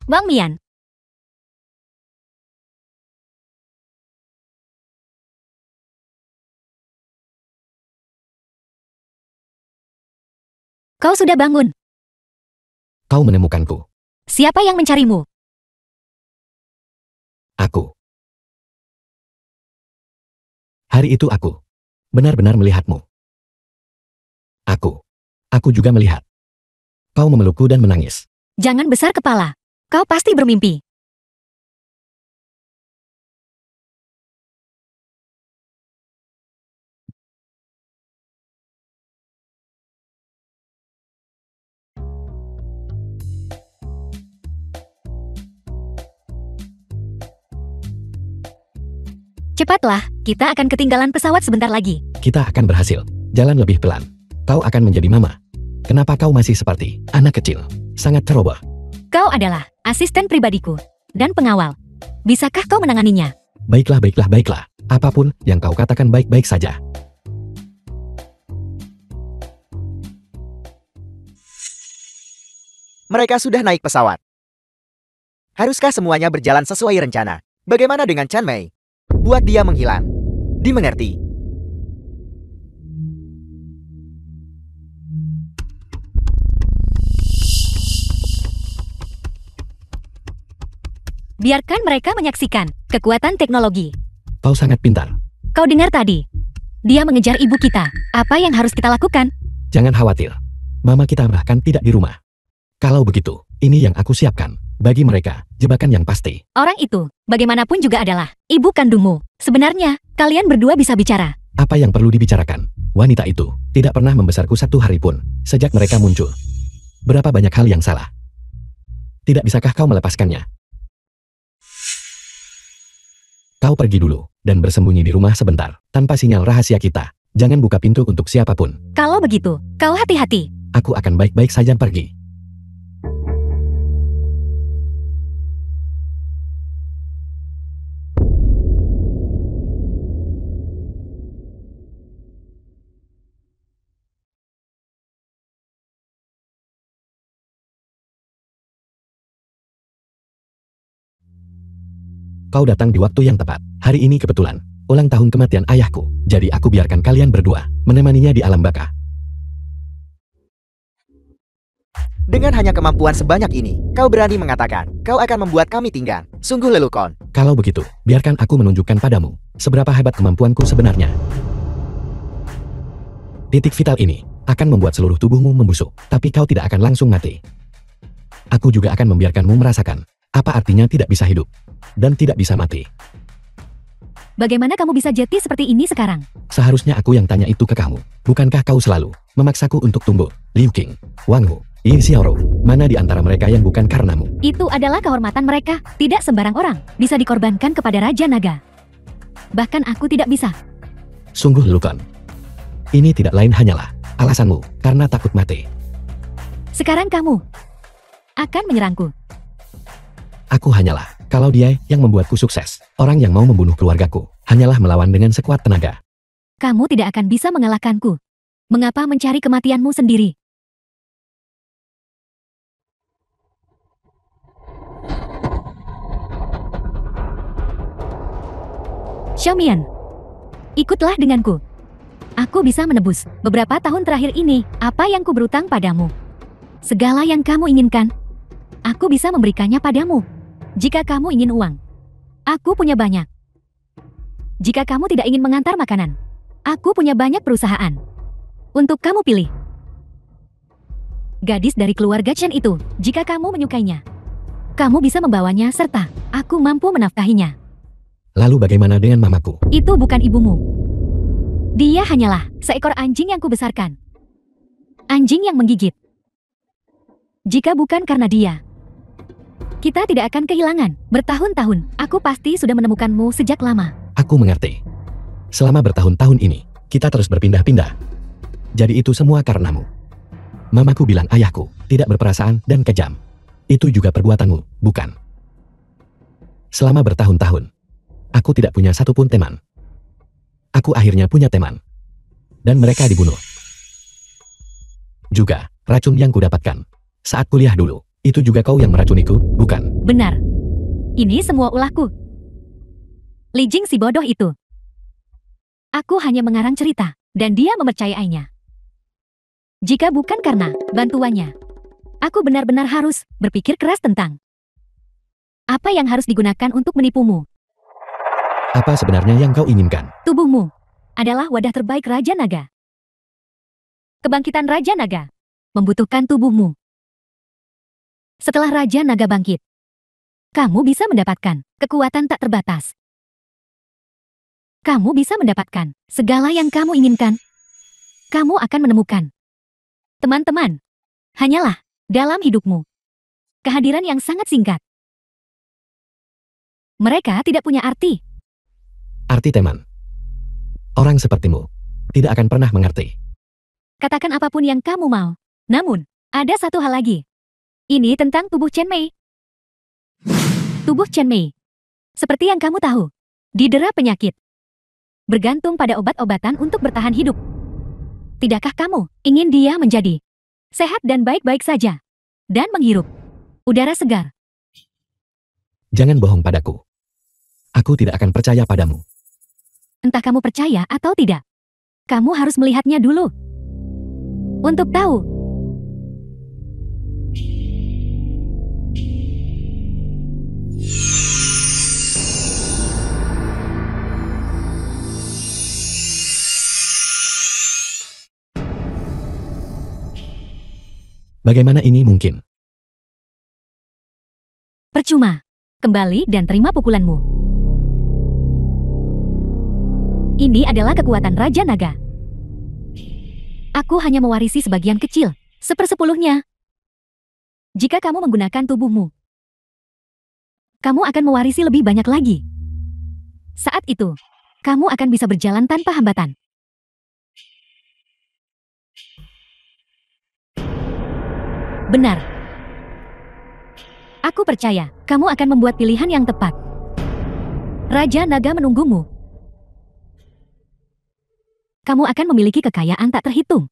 Wang Mian. Kau sudah bangun. Kau menemukanku. Siapa yang mencarimu? Aku. Hari itu aku benar-benar melihatmu. Aku juga melihat. Kau memelukku dan menangis. Jangan besar kepala. Kau pasti bermimpi. Cepatlah, kita akan ketinggalan pesawat sebentar lagi. Kita akan berhasil. Jalan lebih pelan. Kau akan menjadi mama. Kenapa kau masih seperti anak kecil? Sangat ceroboh. Kau adalah asisten pribadiku dan pengawal. Bisakah kau menanganinya? Baiklah. Apapun yang kau katakan baik-baik saja. Mereka sudah naik pesawat. Haruskah semuanya berjalan sesuai rencana? Bagaimana dengan Chan Mei? Buat dia menghilang. Dimengerti. Biarkan mereka menyaksikan kekuatan teknologi. Kau sangat pintar. Kau dengar tadi? Dia mengejar ibu kita. Apa yang harus kita lakukan? Jangan khawatir. Mama kita bahkan tidak di rumah. Kalau begitu, ini yang aku siapkan. Bagi mereka, jebakan yang pasti. Orang itu, bagaimanapun juga adalah ibu kandungmu. Sebenarnya, kalian berdua bisa bicara. Apa yang perlu dibicarakan? Wanita itu tidak pernah membesarku satu hari pun sejak mereka muncul. Berapa banyak hal yang salah. Tidak bisakah kau melepaskannya? Kau pergi dulu dan bersembunyi di rumah sebentar tanpa sinyal rahasia kita. Jangan buka pintu untuk siapapun. Kalau begitu, kau hati-hati. Aku akan baik-baik saja pergi. Kau datang di waktu yang tepat. Hari ini kebetulan ulang tahun kematian ayahku. Jadi aku biarkan kalian berdua menemaninya di alam baka. Dengan hanya kemampuan sebanyak ini, kau berani mengatakan kau akan membuat kami tinggal. Sungguh lelucon. Kalau begitu, biarkan aku menunjukkan padamu seberapa hebat kemampuanku sebenarnya. Titik vital ini akan membuat seluruh tubuhmu membusuk, tapi kau tidak akan langsung mati. Aku juga akan membiarkanmu merasakan apa artinya tidak bisa hidup dan tidak bisa mati. Bagaimana kamu bisa jeti seperti ini sekarang? Seharusnya aku yang tanya itu ke kamu. Bukankah kau selalu memaksaku untuk tumbuh? Liu Qing, Wang Hu, Yin Xiaoro, mana di antara mereka yang bukan karenamu? Itu adalah kehormatan mereka. Tidak sembarang orang bisa dikorbankan kepada Raja Naga. Bahkan aku tidak bisa. Sungguh lelucon. Ini tidak lain hanyalah alasanmu karena takut mati. Sekarang kamu akan menyerangku. Aku hanyalah kalau dia yang membuatku sukses. Orang yang mau membunuh keluargaku hanyalah melawan dengan sekuat tenaga. Kamu tidak akan bisa mengalahkanku. Mengapa mencari kematianmu sendiri? Xiaomian, ikutlah denganku. Aku bisa menebus beberapa tahun terakhir ini apa yang ku berutang padamu. Segala yang kamu inginkan, aku bisa memberikannya padamu. Jika kamu ingin uang, aku punya banyak. Jika kamu tidak ingin mengantar makanan, aku punya banyak perusahaan. Untuk kamu pilih. Gadis dari keluarga Chen itu, jika kamu menyukainya, kamu bisa membawanya serta aku mampu menafkahinya. Lalu bagaimana dengan mamaku? Itu bukan ibumu. Dia hanyalah seekor anjing yang kubesarkan. Anjing yang menggigit. Jika bukan karena dia, kita tidak akan kehilangan. Bertahun-tahun, aku pasti sudah menemukanmu sejak lama. Aku mengerti. Selama bertahun-tahun ini, kita terus berpindah-pindah. Jadi itu semua karenamu. Mamaku bilang ayahku tidak berperasaan dan kejam. Itu juga perbuatanmu, bukan? Selama bertahun-tahun, aku tidak punya satupun teman. Aku akhirnya punya teman. Dan mereka dibunuh. Juga, racun yang kudapatkan saat kuliah dulu. Itu juga kau yang meracuniku, bukan? Benar. Ini semua ulahku. Li Jing si bodoh itu. Aku hanya mengarang cerita, dan dia mempercayainya. Jika bukan karena bantuannya, aku benar-benar harus berpikir keras tentang Apa yang harus digunakan untuk menipumu? Apa sebenarnya yang kau inginkan? Tubuhmu adalah wadah terbaik Raja Naga. Kebangkitan Raja Naga membutuhkan tubuhmu. Setelah Raja Naga bangkit, kamu bisa mendapatkan kekuatan tak terbatas. Kamu bisa mendapatkan segala yang kamu inginkan. Kamu akan menemukan teman-teman hanyalah dalam hidupmu. Kehadiran yang sangat singkat. Mereka tidak punya arti. Arti teman. Orang sepertimu tidak akan pernah mengerti. Katakan apapun yang kamu mau. Namun, ada satu hal lagi. Ini tentang tubuh Chen Mei. Tubuh Chen Mei, seperti yang kamu tahu, didera penyakit. Bergantung pada obat-obatan untuk bertahan hidup. Tidakkah kamu ingin dia menjadi sehat dan baik-baik saja? Dan menghirup udara segar? Jangan bohong padaku. Aku tidak akan percaya padamu. Entah kamu percaya atau tidak, kamu harus melihatnya dulu. Untuk tahu. Bagaimana ini mungkin? Percuma. Kembali dan terima pukulanmu. Ini adalah kekuatan Raja Naga. Aku hanya mewarisi sebagian kecil, 1/10-nya. Jika kamu menggunakan tubuhmu, kamu akan mewarisi lebih banyak lagi. Saat itu, kamu akan bisa berjalan tanpa hambatan. Benar. Aku percaya, kamu akan membuat pilihan yang tepat. Raja Naga menunggumu. Kamu akan memiliki kekayaan tak terhitung.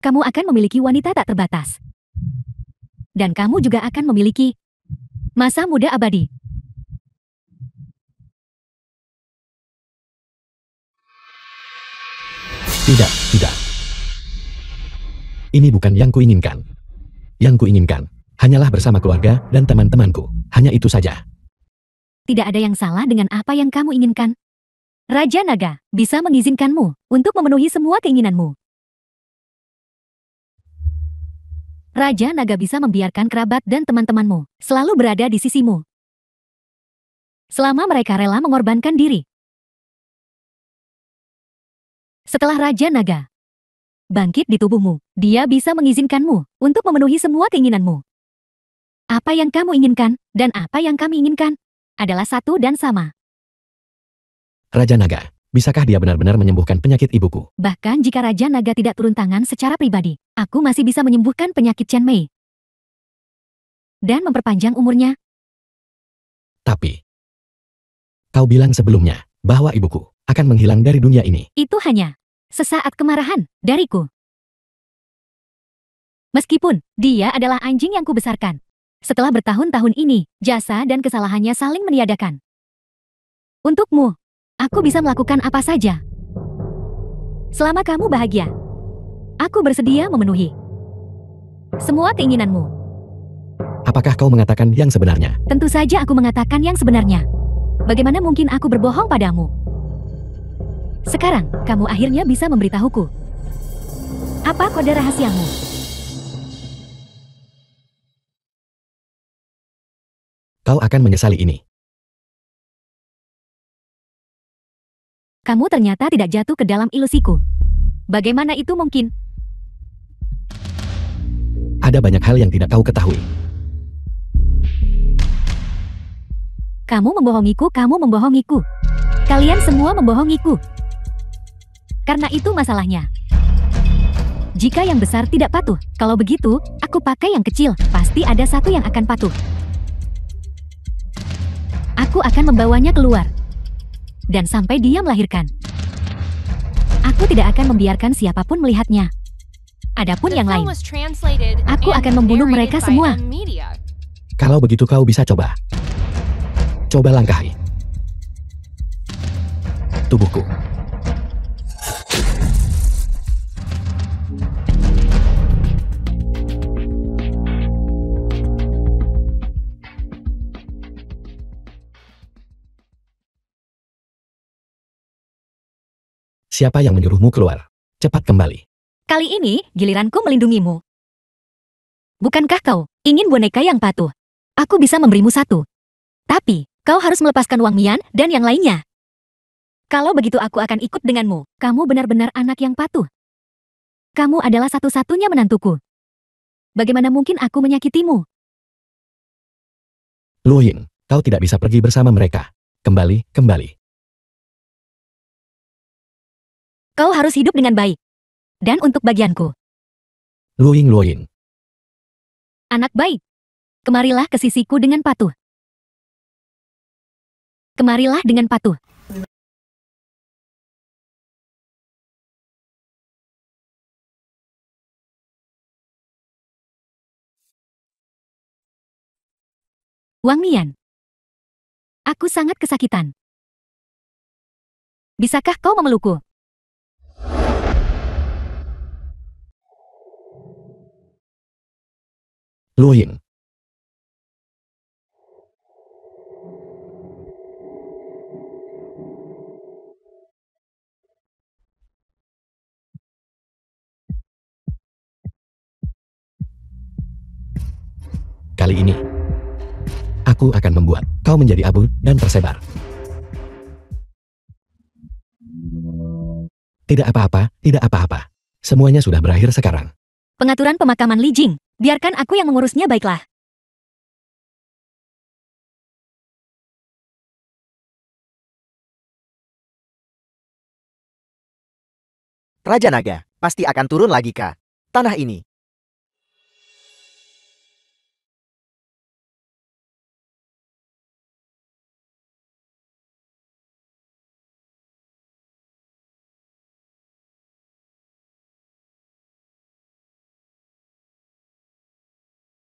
Kamu akan memiliki wanita tak terbatas. Dan kamu juga akan memiliki masa muda abadi. Tidak, tidak. Ini bukan yang kuinginkan. Yang kuinginkan hanyalah bersama keluarga dan teman-temanku. Hanya itu saja. Tidak ada yang salah dengan apa yang kamu inginkan. Raja Naga bisa mengizinkanmu untuk memenuhi semua keinginanmu. Raja Naga bisa membiarkan kerabat dan teman-temanmu selalu berada di sisimu. Selama mereka rela mengorbankan diri. Setelah Raja Naga bangkit di tubuhmu, dia bisa mengizinkanmu untuk memenuhi semua keinginanmu. Apa yang kamu inginkan dan apa yang kami inginkan adalah satu dan sama. Raja Naga, bisakah dia benar-benar menyembuhkan penyakit ibuku? Bahkan jika Raja Naga tidak turun tangan secara pribadi, aku masih bisa menyembuhkan penyakit Chen Mei. Dan memperpanjang umurnya. Tapi, kau bilang sebelumnya bahwa ibuku akan menghilang dari dunia ini. Itu hanya sesaat kemarahan dariku. Meskipun dia adalah anjing yang kubesarkan. Setelah bertahun-tahun ini, jasa dan kesalahannya saling meniadakan. Untukmu, aku bisa melakukan apa saja. Selama kamu bahagia, aku bersedia memenuhi semua keinginanmu. Apakah kau mengatakan yang sebenarnya? Tentu saja aku mengatakan yang sebenarnya. Bagaimana mungkin aku berbohong padamu? Sekarang, kamu akhirnya bisa memberitahuku. Apa kode rahasiamu? Kau akan menyesali ini. Kamu ternyata tidak jatuh ke dalam ilusiku. Bagaimana itu mungkin? Ada banyak hal yang tidak kau ketahui. Kamu membohongiku, kamu membohongiku. Kalian semua membohongiku. Karena itu masalahnya. Jika yang besar tidak patuh, kalau begitu, aku pakai yang kecil. Pasti ada satu yang akan patuh. Aku akan membawanya keluar. Dan sampai dia melahirkan. Aku tidak akan membiarkan siapapun melihatnya. Adapun yang lain, aku akan membunuh mereka semua. Kalau begitu kau bisa coba. Coba langkahi tubuhku. Siapa yang menyuruhmu keluar? Cepat kembali. Kali ini, giliranku melindungimu. Bukankah kau ingin boneka yang patuh? Aku bisa memberimu satu. Tapi, kau harus melepaskan Wang Mian dan yang lainnya. Kalau begitu aku akan ikut denganmu. Kamu benar-benar anak yang patuh. Kamu adalah satu-satunya menantuku. Bagaimana mungkin aku menyakitimu? Luo Ying, kau tidak bisa pergi bersama mereka. Kembali, kembali. Kau harus hidup dengan baik. Dan untuk bagianku, Luo Ying. anak baik. Kemarilah ke sisiku dengan patuh. Kemarilah dengan patuh. Wang Mian. Aku sangat kesakitan. Bisakah kau memelukku? Luo Ying. Kali ini, aku akan membuat kau menjadi abu dan tersebar. Tidak apa-apa, tidak apa-apa. Semuanya sudah berakhir sekarang. Pengaturan pemakaman Li Jing. Biarkan aku yang mengurusnya baiklah. Raja Naga pasti akan turun lagi ke tanah ini.